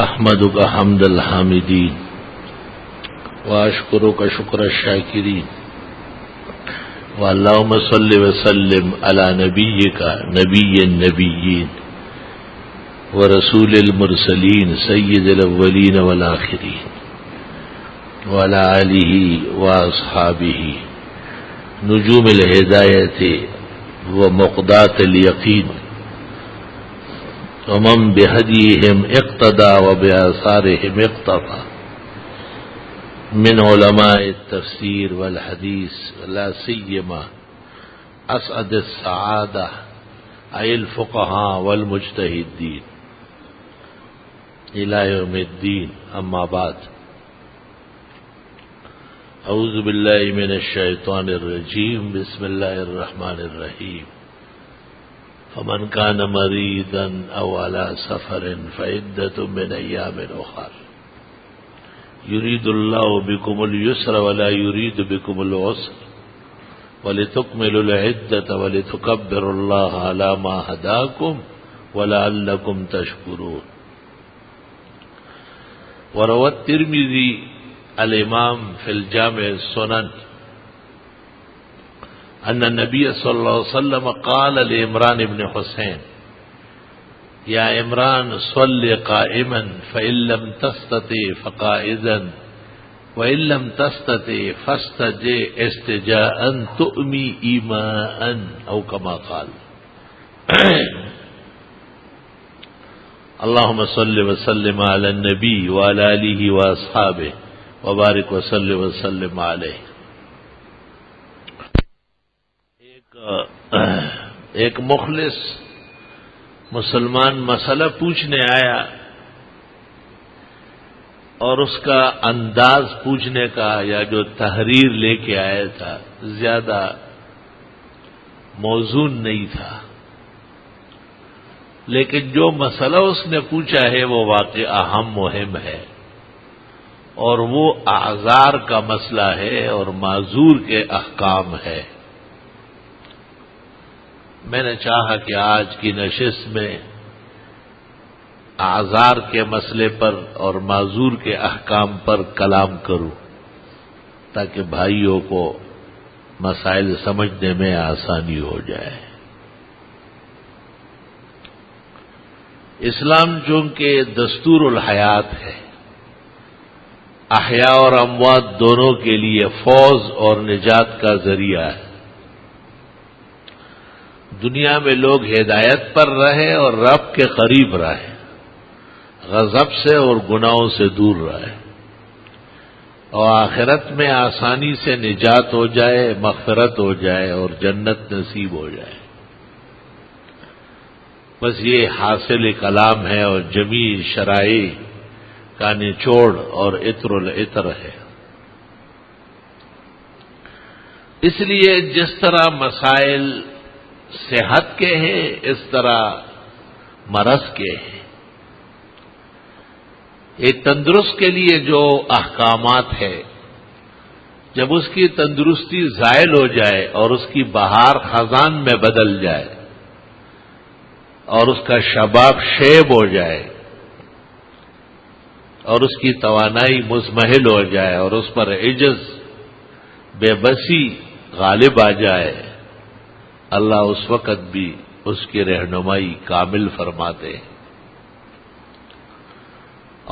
احمدک حمد الحامدین واشکرک شکر الشاکرین واللہم صلی وسلم علی نبیک نبی النبیین ورسول المرسلین سید الاولین والآخرین وعلی آلہ واصحابہ نجوم الہدایت ومقدات الیقین ومن بہدیہم اقتدى وبآثارہم اقتفى من علماء التفسیر والحدیث لا سیما اسعد السعادہ ای الفقہاء والمجتہدین الی یوم الدین اما بعد اعوذ باللہ من الشیطان الرجیم بسم اللہ الرحمن الرحیم فمن كان مريضا او على سفر فعدة من ايام اخر يريد الله بكم اليسر ولا يريد بكم العسر ولتكملوا العدة ولتكبروا الله على ما هداكم ولعلكم تشكرون. وروى الترمذي الامام في الجامع السنن ان النبی صلی اللہ علیہ وسلم قال لعمران بن حسین یا عمران صل قائما فإن لم تستطع فقائدا وإن لم تستطع فاستجع استجاء تؤمي إيماء او كما قال. اللهم صل وسلم على النبي وعلى آله وأصحابه وبارك وسلم وسلم عليه. ایک مخلص مسلمان مسئلہ پوچھنے آیا اور اس کا انداز پوچھنے کا یا جو تحریر لے کے آیا تھا زیادہ موزون نہیں تھا، لیکن جو مسئلہ اس نے پوچھا ہے وہ واقع اہم مہم ہے اور وہ اعذار کا مسئلہ ہے اور معذور کے احکام ہے. میں نے چاہا کہ آج کی نشست میں اعذار کے مسئلے پر اور معذور کے احکام پر کلام کروں تاکہ بھائیوں کو مسائل سمجھنے میں آسانی ہو جائے. اسلام چونکہ دستور الحیات ہے، احیاء اور اموات دونوں کے لیے فوز اور نجات کا ذریعہ ہے. دنیا میں لوگ ہدایت پر رہے اور رب کے قریب رہے، غضب سے اور گناہوں سے دور رہے، اور آخرت میں آسانی سے نجات ہو جائے، مغفرت ہو جائے اور جنت نصیب ہو جائے. بس یہ حاصل کلام ہے اور جمیع شرائع کا نچوڑ اور عطر العطر ہے. اس لیے جس طرح مسائل صحت کے ہیں اس طرح مرض کے ہیں. ایک تندرست کے لیے جو احکامات ہے، جب اس کی تندرستی زائل ہو جائے اور اس کی بہار خزان میں بدل جائے اور اس کا شباب شیب ہو جائے اور اس کی توانائی مزمحل ہو جائے اور اس پر عجز بے بسی غالب آ جائے، اللہ اس وقت بھی اس کی رہنمائی کامل فرماتے ہیں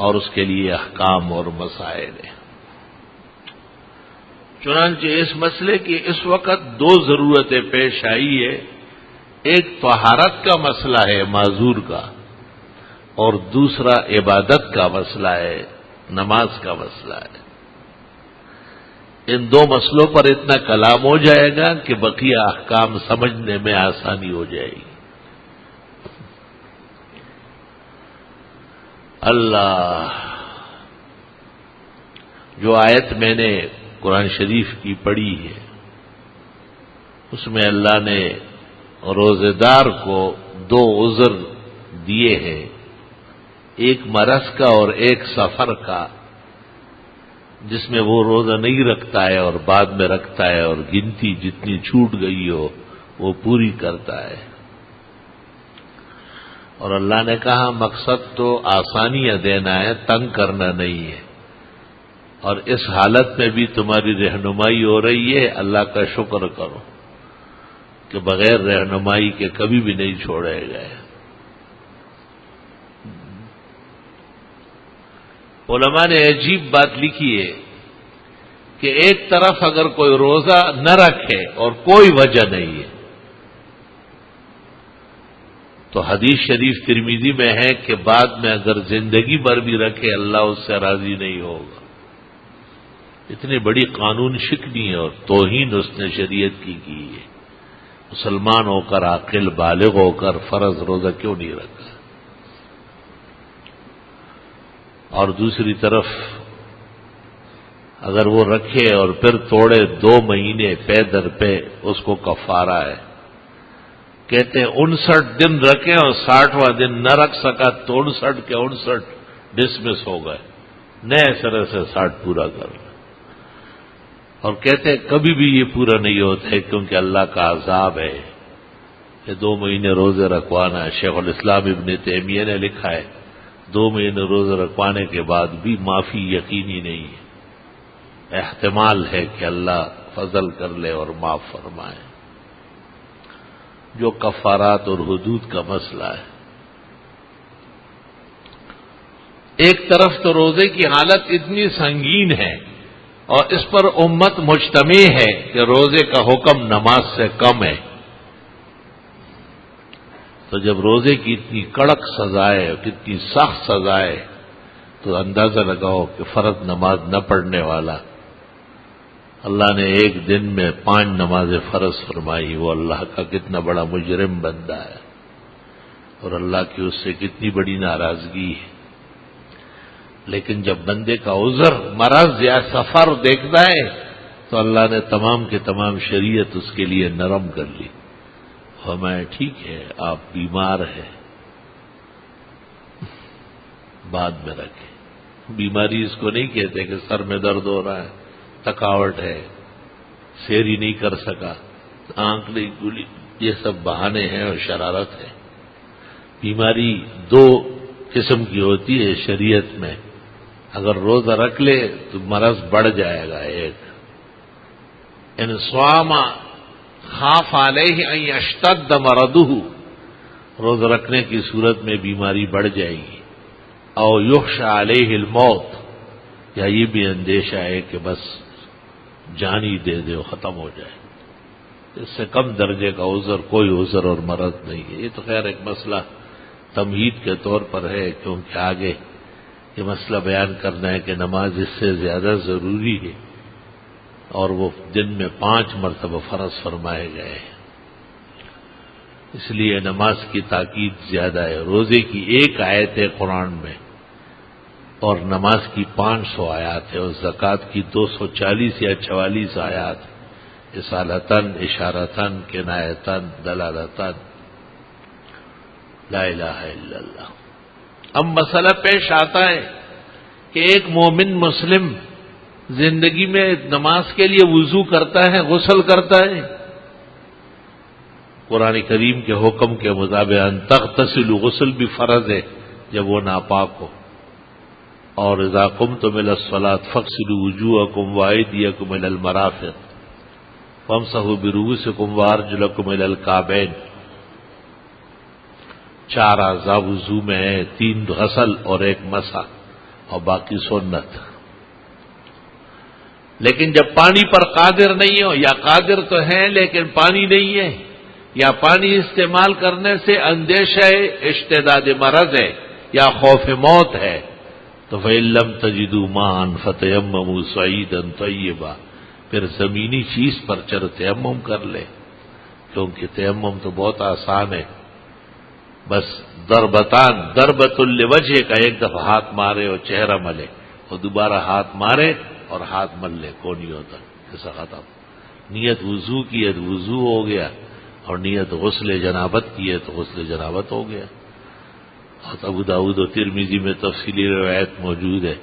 اور اس کے لیے احکام اور مسائل ہیں. چنانچہ اس مسئلے کی اس وقت دو ضرورتیں پیش آئی ہے. ایک طہارت کا مسئلہ ہے معذور کا، اور دوسرا عبادت کا مسئلہ ہے، نماز کا مسئلہ ہے. ان دو مسئلوں پر اتنا کلام ہو جائے گا کہ بقیہ احکام سمجھنے میں آسانی ہو جائے گی. اللہ جو آیت میں نے قرآن شریف کی پڑھی ہے اس میں اللہ نے روزے دار کو دو عذر دیے ہیں، ایک مرض کا اور ایک سفر کا، جس میں وہ روزہ نہیں رکھتا ہے اور بعد میں رکھتا ہے اور گنتی جتنی چھوٹ گئی ہو وہ پوری کرتا ہے. اور اللہ نے کہا مقصد تو آسانیاں دینا ہے، تنگ کرنا نہیں ہے، اور اس حالت میں بھی تمہاری رہنمائی ہو رہی ہے، اللہ کا شکر کرو کہ بغیر رہنمائی کے کبھی بھی نہیں چھوڑے گئے۔ علماء نے عجیب بات لکھی ہے کہ ایک طرف اگر کوئی روزہ نہ رکھے اور کوئی وجہ نہیں ہے تو حدیث شریف ترمذی میں ہے کہ بعد میں اگر زندگی بھر بھی رکھے اللہ اس سے راضی نہیں ہوگا۔ اتنی بڑی قانون شکنی اور توہین اس نے شریعت کی ہے۔ مسلمان ہو کر، عاقل بالغ ہو کر فرض روزہ کیوں نہیں رکھا؟ اور دوسری طرف اگر وہ رکھے اور پھر توڑے 2 مہینے پے در پہ، اس کو کفارہ ہے۔ کہتے ہیں 59 دن رکھے اور 60واں دن نہ رکھ سکا تو 59 کے 59 ڈسمس ہو گئے، نئے سرے سے 60 پورا کر لیں۔ اور کہتے ہیں کبھی بھی یہ پورا نہیں ہوتا ہے کیونکہ اللہ کا عذاب ہے کہ 2 مہینے روزے رکھوانا ہے۔ شیخ الاسلام ابن تیمیہ نے لکھا ہے 2 مہینے روزے رکھوانے کے بعد بھی معافی یقینی نہیں ہے، احتمال ہے کہ اللہ فضل کر لے اور معاف فرمائے۔ جو کفارات اور حدود کا مسئلہ ہے، ایک طرف تو روزے کی حالت اتنی سنگین ہے اور اس پر امت مجتمع ہے کہ روزے کا حکم نماز سے کم ہے، تو جب روزے کی اتنی کڑک سزائے اور کتنی سخت سزائے تو اندازہ لگاؤ کہ فرض نماز نہ پڑھنے والا اللہ نے ایک دن میں 5 نمازیں فرض فرمائی، وہ اللہ کا کتنا بڑا مجرم بندہ ہے اور اللہ کی اس سے کتنی بڑی ناراضگی ہے۔ لیکن جب بندے کا عذر، مرض یا سفر دیکھتا ہے تو اللہ نے تمام کے تمام شریعت اس کے لیے نرم کر لی۔ فرمایا ٹھیک ہے آپ بیمار ہیں، بعد میں رکھیں۔ بیماری اس کو نہیں کہتے کہ سر میں درد ہو رہا ہے، تھکاوٹ ہے، سیری نہیں کر سکا، آنکھ نہیں کھلی، یہ سب بہانے ہیں اور شرارت ہے۔ بیماری 2 قسم کی ہوتی ہے شریعت میں، اگر روزہ رکھ لے تو مرض بڑھ جائے گا۔ ایک ان صام خاف علیہ ان یشتد مرضہ، روزہ رکھنے کی صورت میں بیماری بڑھ جائے گی، او یخشى علیہ الموت، یا یہ بھی اندیشہ ہے کہ بس جان ہی دے دے ختم ہو جائے۔ اس سے کم درجے کا عذر کوئی عذر اور مرض نہیں ہے۔ یہ تو خیر ایک مسئلہ تمہید کے طور پر ہے، کیونکہ آگے یہ مسئلہ بیان کرنا ہے کہ نماز اس سے زیادہ ضروری ہے اور وہ دن میں 5 مرتبہ فرض فرمائے گئے ہیں، اس لیے نماز کی تاکید زیادہ ہے۔ روزے کی 1 آیت ہے قرآن میں اور نماز کی 500 آیات ہے، اور زکوٰۃ کی 240 یا 44 آیات، اصالتاً، اشارتاً، کنایتاً، دلالتاً، لا الہ الا اللہ۔ اب مسئلہ پیش آتا ہے کہ ایک مومن مسلم زندگی میں نماز کے لیے وضو کرتا ہے، غسل کرتا ہے؟ قرآن کریم کے حکم کے مطابق ان تغتسلوا، غسل بھی فرض ہے جب وہ ناپاک ہو، اور اذا قمتم الى الصلاة فاغسلوا وجوهكم وأيديكم الى المرافق وامسحوا برؤوسكم وارجلكم الى الكعبين۔ 4 اعضاء وضو میں ہیں، 3 غسل اور 1 مسح، اور باقی سنت۔ لیکن جب پانی پر قادر نہیں ہو، یا قادر تو ہیں لیکن پانی نہیں ہے، یا پانی استعمال کرنے سے اندیشہ اشتداد مرض ہے یا خوف موت ہے، تو فَإِن لَّمْ تَجِدُوا مَاءً فَتَيَمَّمُوا صَعِيدًا طَيِّبًا، پھر زمینی چیز پر چر تیمم کر لے، کیونکہ تیمم تو بہت آسان ہے، بس ضربۃ لوجہ کا 1 دفعہ ہاتھ مارے اور چہرہ ملے، اور دوبارہ ہاتھ مارے اور ہاتھ مل لے، کو نہیں ہوتا، ایسا ختم۔ نیت وضو کی ہے تو وضو ہو گیا، اور نیت غسل جنابت کی ہے تو غسل جنابت ہو گیا۔ اور ابو داؤد و ترمذی میں تفصیلی روایت موجود ہے،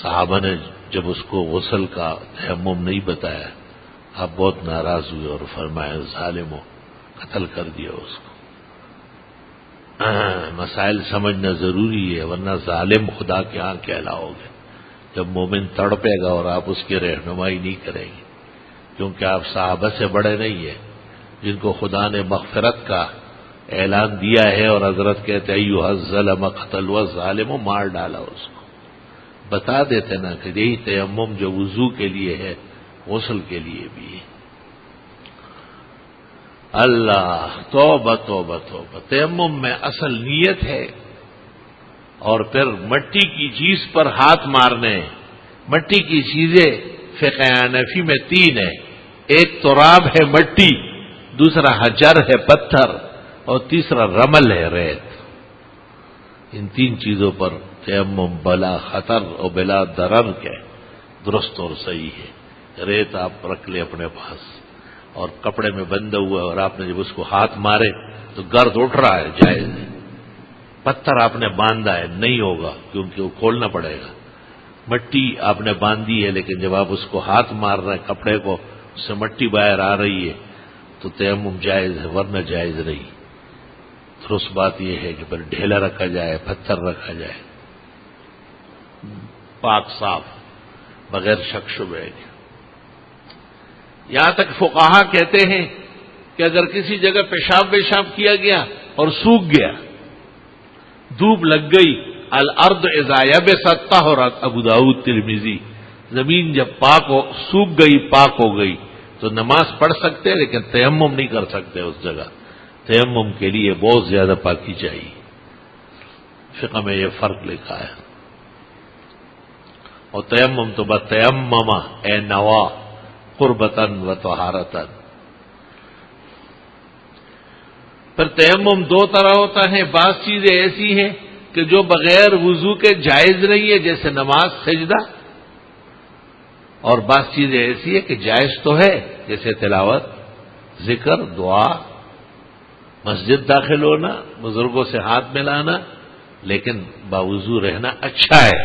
صحابہ نے جب اس کو غسل کا تیمم نہیں بتایا، آپ بہت ناراض ہوئے اور فرمایا ظالموں، قتل کر دیا اس کو۔ مسائل سمجھنا ضروری ہے، ورنہ ظالم خدا کے ہاں کہلاؤ گے جب مومن تڑپے گا اور آپ اس کی رہنمائی نہیں کریں گے، کیونکہ آپ صحابہ سے بڑے نہیں ہیں جن کو خدا نے مغفرت کا اعلان دیا ہے، اور حضرت کہتے ایھا الظلم قتل والظالم، مار ڈالا اس کو۔ بتا دیتے نا کہ یہی تیمم جو وضو کے لیے ہے غسل کے لیے بھی ہے۔ اللہ توبہ توبہ توبہ، تیمم میں اصل نیت ہے، اور پھر مٹی کی چیز پر ہاتھ مارنے۔ مٹی کی چیزیں فقہ حنفی میں 3 ہیں، ایک تراب ہے مٹی، دوسرا حجر ہے پتھر، اور تیسرا رمل ہے ریت۔ ان 3 چیزوں پر تیمم بلا خطر اور بلا ضرر کے درست اور صحیح ہے۔ ریت آپ رکھ لیں اپنے پاس، اور کپڑے میں بندھا ہوا ہے، اور آپ نے جب اس کو ہاتھ مارے تو گرد اٹھ رہا ہے، جائز ہے۔ پتھر آپ نے باندھا ہے، نہیں ہوگا کیونکہ وہ کھولنا پڑے گا۔ مٹی آپ نے باندھی ہے، لیکن جب آپ اس کو ہاتھ مار رہے ہیں کپڑے کو، اس سے مٹی باہر آ رہی ہے تو تیمم جائز ہے، ورنہ جائز نہیں۔ درست بات یہ ہے کہ پھر ڈھیلا رکھا جائے، پتھر رکھا جائے، پاک صاف، بغیر شک شبہ کے۔ یہاں تک فقہا کہتے ہیں کہ اگر کسی جگہ پیشاب کیا گیا اور سوکھ گیا، دھوپ لگ گئی، الارض اذا یبست طہرت، ابو داؤد ترمذی، زمین جب پاک ہو، سوکھ گئی، پاک ہو گئی تو نماز پڑھ سکتے ہیں، لیکن تیمم نہیں کر سکتے اس جگہ۔ تیمم کے لیے بہت زیادہ پاکی چاہیے، فقہ میں یہ فرق لکھا ہے۔ اور تیمم تو بتیمم اے نوا قربتن و طہارتن۔ پھر تیمم 2 طرح ہوتا ہے، بعض چیزیں ایسی ہیں کہ جو بغیر وضو کے جائز نہیں ہے، جیسے نماز، سجدہ، اور بعض چیزیں ایسی ہے کہ جائز تو ہے، جیسے تلاوت، ذکر، دعا، مسجد داخل ہونا، بزرگوں سے ہاتھ ملانا، لیکن باوضو رہنا اچھا ہے۔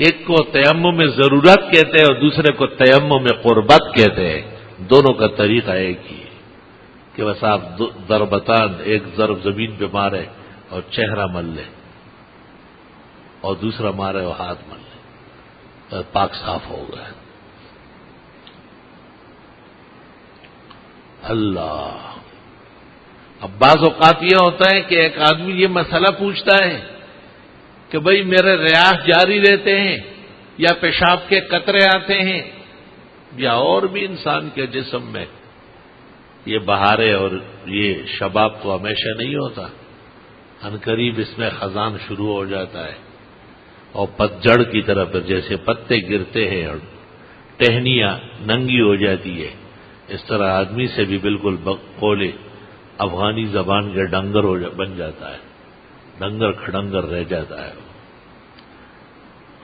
ایک کو تیمم میں ضرورت کہتے ہیں اور دوسرے کو تیمم میں قربت کہتے ہیں، دونوں کا طریقہ ایک ہی ہے کہ بس آپ ضربتان، ایک ضرب زمین پہ مارے اور چہرہ مل لے، اور دوسرا مارے اور ہاتھ مل لے، پاک صاف ہو گئے۔ اللہ، اب بعض اوقات یہ ہوتا ہے کہ ایک آدمی یہ مسئلہ پوچھتا ہے کہ بھئی میرے ریاض جاری رہتے ہیں، یا پیشاب کے قطرے آتے ہیں، یا اور بھی انسان کے جسم میں، یہ بہاریں اور یہ شباب تو ہمیشہ نہیں ہوتا، عنقریب اس میں خزان شروع ہو جاتا ہے، اور پتجھڑ کی طرف جیسے پتے گرتے ہیں اور ٹہنیاں ننگی ہو جاتی ہے، اس طرح آدمی سے بھی بالکل بقول افغانی زبان کے ڈنگر بن جاتا ہے، ڈنگر کھڈنگر رہ جاتا ہے۔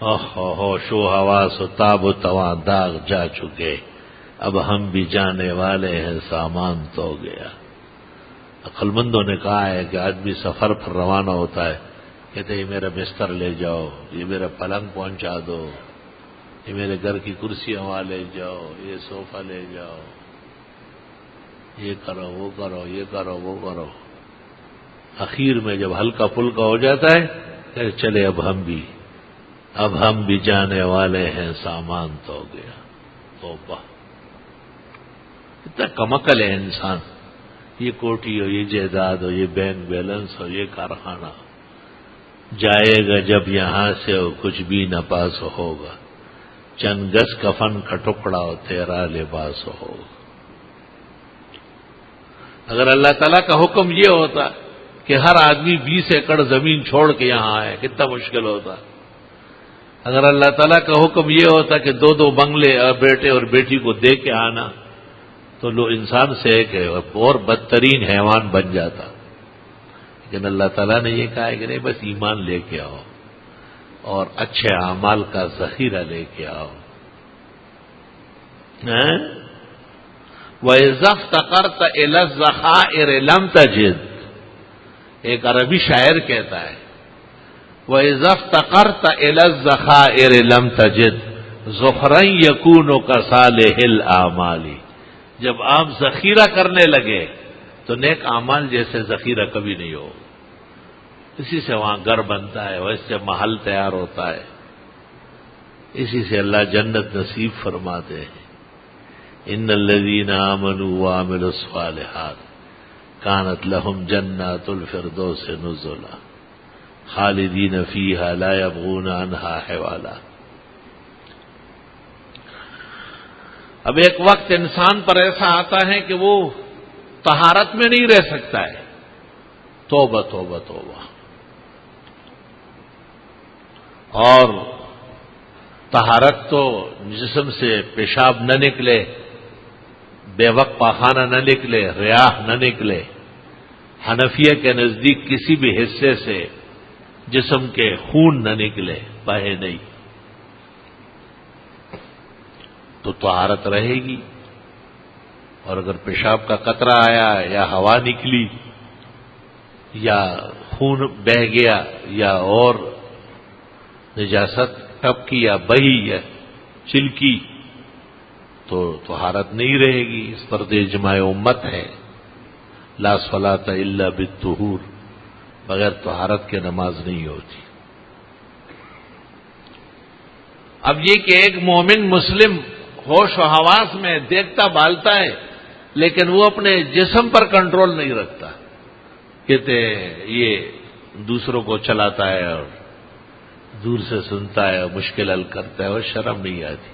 ہوش و حواس و تاب و تواں داغ جا چکے، اب ہم بھی جانے والے ہیں، سامان تو گیا۔ عقل مندوں نے کہا ہے کہ آدمی سفر پر روانہ ہوتا ہے، کہتے یہ میرا بستر لے جاؤ، یہ میرا پلنگ پہنچا دو، یہ میرے گھر کی کرسیاں وہاں لے جاؤ، یہ صوفہ لے جاؤ، یہ کرو وہ کرو، یہ کرو وہ کرو۔ اخیر میں جب ہلکا پھلکا ہو جاتا ہے کہ چلے اب ہم بھی جانے والے ہیں، سامان تو گیا۔ توبہ، اتنا کمعقل ہے انسان، یہ کوٹھی ہو، یہ جائیداد ہو، یہ بینک بیلنس ہو، یہ کارخانہ، جائے گا جب یہاں سے ہو، کچھ بھی نہ پاس ہوگا، چند گز کفن کا ٹکڑا ہو، تیرا لباس ہوگا۔ اگر اللہ تعالیٰ کا حکم یہ ہوتا کہ ہر آدمی 20 ایکڑ زمین چھوڑ کے یہاں آئے، کتنا مشکل ہوتا۔ اگر اللہ تعالیٰ کا حکم یہ ہوتا کہ 2 بنگلے اور بیٹے اور بیٹی کو دے کے آنا، تو لو انسان سے ایک اور بدترین حیوان بن جاتا۔ لیکن اللہ تعالیٰ نے یہ کہا ہے کہ نہیں، بس ایمان لے کے آؤ اور اچھے اعمال کا ذخیرہ لے کے آؤ۔ وَإِذَا افْتَقَرْتَ إِلَى الذَّخَائِرِ لَمْ تَجِدْ، ایک عربی شاعر کہتا ہے وَإِذَا افْتَقَرْتَ إِلَى الذَّخَائِرِ لَمْ تَجِدْ ذُخْرًا يَكُونُ كَصَالِحِ الْأَعْمَالِ، جب آپ ذخیرہ کرنے لگے تو نیک اعمال جیسے ذخیرہ کبھی نہیں ہو۔ اسی سے وہاں گھر بنتا ہے، ویسے سے محل تیار ہوتا ہے، اسی سے اللہ جنت نصیب فرماتے ہیں۔ ان الذین آمنوا وعملوا الصالحات کانت لهم جنات الفردوس نزلا خالدین فیہا لا یبغون عنہا حوالا۔ اب ایک وقت انسان پر ایسا آتا ہے کہ وہ طہارت میں نہیں رہ سکتا ہے، توبہ توبہ توبہ، اور طہارت تو جسم سے پیشاب نہ نکلے، بے وقت پاخانہ نہ نکلے، ریاح نہ نکلے، حنفیہ کے نزدیک کسی بھی حصے سے جسم کے خون نہ نکلے، بہے نہیں، تو طہارت رہے گی۔ اور اگر پیشاب کا قطرہ آیا یا ہوا نکلی یا خون بہہ گیا یا اور نجاست ٹپکی یا بہی یا چلکی تو طہارت نہیں رہے گی۔ اس پر تو اجماع امت ہے، لا صلاۃ الا بالطہور، بغیر طہارت کے نماز نہیں ہوتی۔ اب یہ کہ ایک مومن مسلم ہوش و حواس میں دیکھتا بالتا ہے، لیکن وہ اپنے جسم پر کنٹرول نہیں رکھتا، کہتے یہ دوسروں کو چلاتا ہے اور دور سے سنتا ہے اور مشکل حل کرتا ہے، اور شرم نہیں آتی،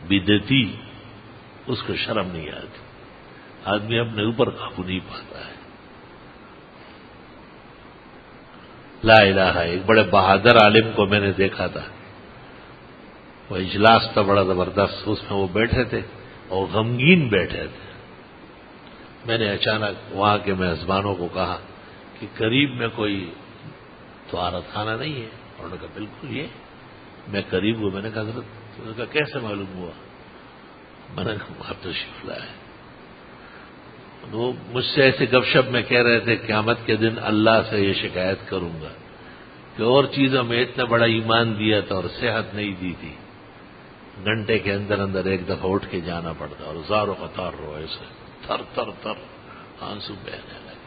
بدعتی، اس کو شرم نہیں آتی، آدمی اپنے اوپر قابو نہیں پاتا ہے۔ لا الہ، ایک بڑے بہادر عالم کو میں نے دیکھا تھا، وہ اجلاس تھا بڑا زبردست، اس میں وہ بیٹھے تھے اور غمگین بیٹھے تھے۔ میں نے اچانک وہاں کے میزبانوں کو کہا کہ قریب میں کوئی طہارت خانہ نہیں ہے؟ انہوں نے کہا بالکل یہ، میں قریب ہوں۔ میں نے کہا حضرت، انہوں نے کہا کیسے معلوم ہوا؟ میں نے کہا آپ تشریف لائے۔ وہ مجھ سے ایسے گپ شپ میں کہہ رہے تھے قیامت کے دن اللہ سے یہ شکایت کروں گا کہ اور چیزوں میں اتنا بڑا ایمان دیا تھا اور صحت نہیں دی تھی، گھنٹے کے اندر اندر ایک دفعہ اٹھ کے جانا پڑتا اور زار و قطار رو، ایسے تھر تھر تھر آنسو بہنے لگے۔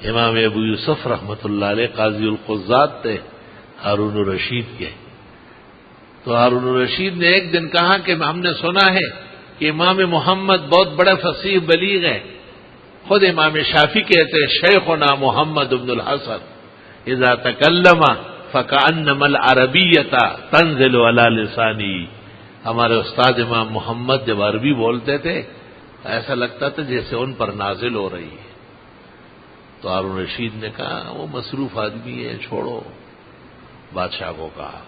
امام ابو یوسف رحمۃ اللہ علیہ قاضی القضات تھے ہارون الرشید کے، تو ہارون الرشید نے ایک دن کہا کہ ہم نے سنا ہے کہ امام محمد بہت بڑے فصیح بلیغ ہیں، خود امام شافعی کہتے ہیں شیخنا محمد بن الحسن اذا تکلم فکأنما العربیۃ تنزل علی لسانی، ہمارے استاد امام محمد جب عربی بولتے تھے ایسا لگتا تھا جیسے ان پر نازل ہو رہی ہے۔ تو ہارون رشید نے کہا وہ مصروف آدمی ہے، چھوڑو۔ بادشاہ کو کہا،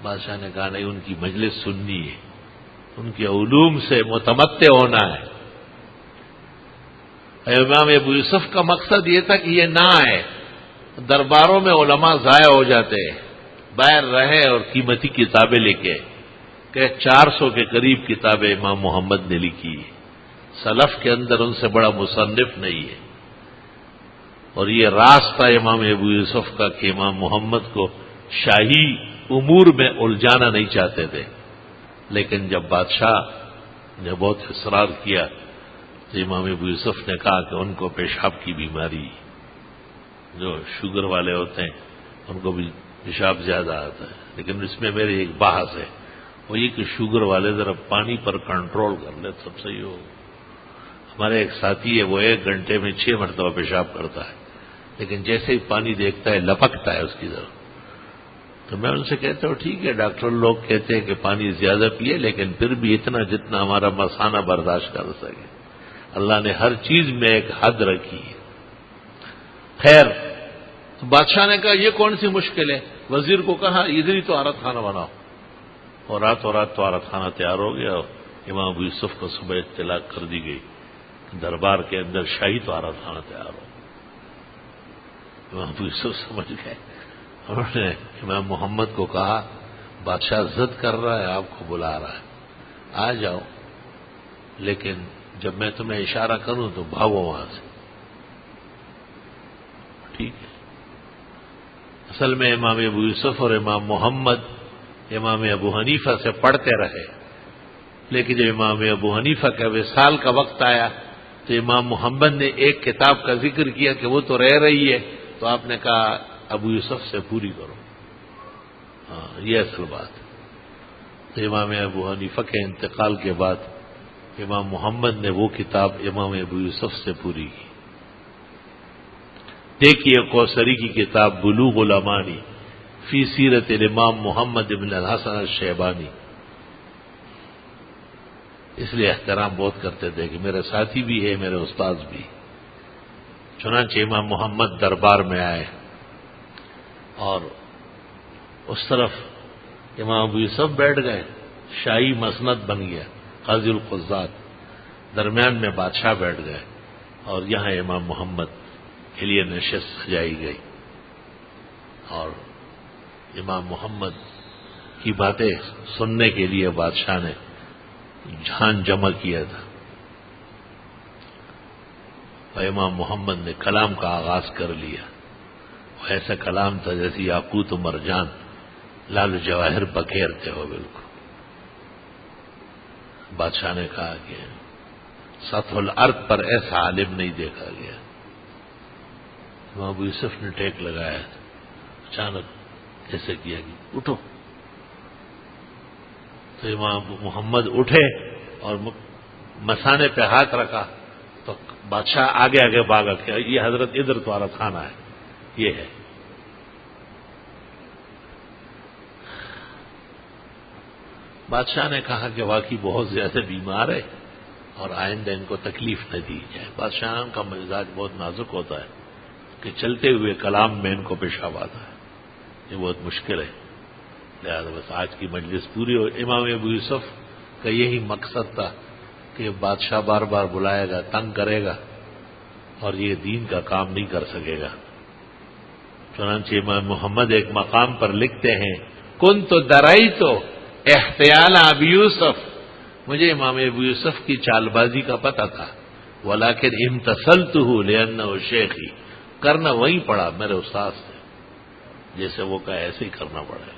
بادشاہ نے کہا نہیں، ان کی مجلس سننی ہے، ان کے علوم سے متمتع ہونا ہے۔ امام ابو یوسف کا مقصد یہ تھا کہ یہ نہ آئے، درباروں میں علماء ضائع ہو جاتے، باہر رہے اور قیمتی کتابیں لے کے، کہ 400 کے قریب کتابیں امام محمد نے لکھی، سلف کے اندر ان سے بڑا مصنف نہیں ہے۔ اور یہ راستہ امام ابو یوسف کا کہ امام محمد کو شاہی امور میں الجھانا نہیں چاہتے تھے، لیکن جب بادشاہ نے بہت اصرار کیا تو امام ابو یوسف نے کہا کہ ان کو پیشاب کی بیماری، جو شوگر والے ہوتے ہیں ان کو بھی پیشاب زیادہ آتا ہے، لیکن اس میں میری ایک بحث ہے، وہ یہ کہ شوگر والے ذرا پانی پر کنٹرول کر لے سب صحیح ہو۔ ہمارے ایک ساتھی ہے، وہ 1 گھنٹے میں 6 مرتبہ پیشاب کرتا ہے، لیکن جیسے ہی پانی دیکھتا ہے لپکتا ہے اس کی طرف۔ تو میں ان سے کہتا ہوں ٹھیک ہے، ڈاکٹر لوگ کہتے ہیں کہ پانی زیادہ پیے، لیکن پھر بھی اتنا جتنا ہمارا مثانہ برداشت کر سکے۔ اللہ نے ہر چیز میں ایک حد رکھی ہے۔ خیر، تو بادشاہ نے کہا یہ کون سی مشکل ہے؟ وزیر کو کہا ادھر ہی طہارت خانہ بناؤ، اور راتوں رات طہارت خانہ تیار ہو گیا۔ امام ابو یوسف کو صبح اطلاع کر دی گئی، دربار کے اندر شاہی طہارت خانہ تیار ہو۔ امام ابو یوسف سمجھ گئے، انہوں نے امام محمد کو کہا بادشاہ ضد کر رہا ہے، آپ کو بلا رہا ہے، آ جاؤ، لیکن جب میں تمہیں اشارہ کروں تو بھاگو وہاں سے۔ ٹھیک ہے۔ اصل میں امام ابو یوسف اور امام محمد امام ابو حنیفہ سے پڑھتے رہے۔ لیکن جب امام ابو حنیفہ کا وصال کا وقت آیا تو امام محمد نے ایک کتاب کا ذکر کیا کہ وہ تو رہ رہی ہے، تو آپ نے کہا ابو یوسف سے پوری کرو. ہاں، یہ اصل بات ہے. تو امام ابو حنیفہ کے انتقال کے بعد امام محمد نے وہ کتاب امام ابو یوسف سے پوری کی. دیکھیے کوثری کی کتاب بلوغ الامانی فی سیرت الامام محمد بن الحسن الشیبانی. اس لیے احترام بہت کرتے تھے کہ میرے ساتھی بھی ہے، میرے استاد بھی. چنانچہ امام محمد دربار میں آئے اور اس طرف امام ابو یوسف بیٹھ گئے، شاہی مسند بن گیا قاضی القضات، درمیان میں بادشاہ بیٹھ گئے اور یہاں امام محمد کے لیے نشست سجائی گئی. اور امام محمد کی باتیں سننے کے لیے بادشاہ نے جھان جمع کیا تھا. اور امام محمد نے کلام کا آغاز کر لیا. وہ ایسا کلام تھا جیسے یاقوت و مرجان لال جواہر بکھیرتے ہو بالکل. بادشاہ نے کہا کہ سطح الارض پر ایسا عالم نہیں دیکھا گیا. امام ابو یوسف نے ٹیک لگایا، اچانک ایسے کیا کہ اٹھو. تو امام محمد اٹھے اور مسانے پہ ہاتھ رکھا تو بادشاہ آگے آگے بھاگا کہ یہ حضرت ادھر تمہارا کھانا ہے. یہ ہے. بادشاہ نے کہا کہ واقعی بہت زیادہ بیمار ہے اور آئندہ ان کو تکلیف نہ دی جائے. بادشاہ کا مزاج بہت نازک ہوتا ہے کہ چلتے ہوئے کلام میں ان کو پیشاب آتا ہے. یہ بہت مشکل ہے. لہٰذا بس آج کی مجلس پوری ہو. امام ابو یوسف کا یہی مقصد تھا کہ بادشاہ بار بار بلائے گا، تنگ کرے گا اور یہ دین کا کام نہیں کر سکے گا. چنانچہ امام محمد ایک مقام پر لکھتے ہیں کن تو درائی تو احتیال ابو یوسف، مجھے امام ابو یوسف کی چال بازی کا پتہ تھا، ولیکن امتثلتہ لأنہ شیخی، کرنا وہیں پڑا میرے استاد سے، جیسے وہ کہا ایسے ہی کرنا پڑا.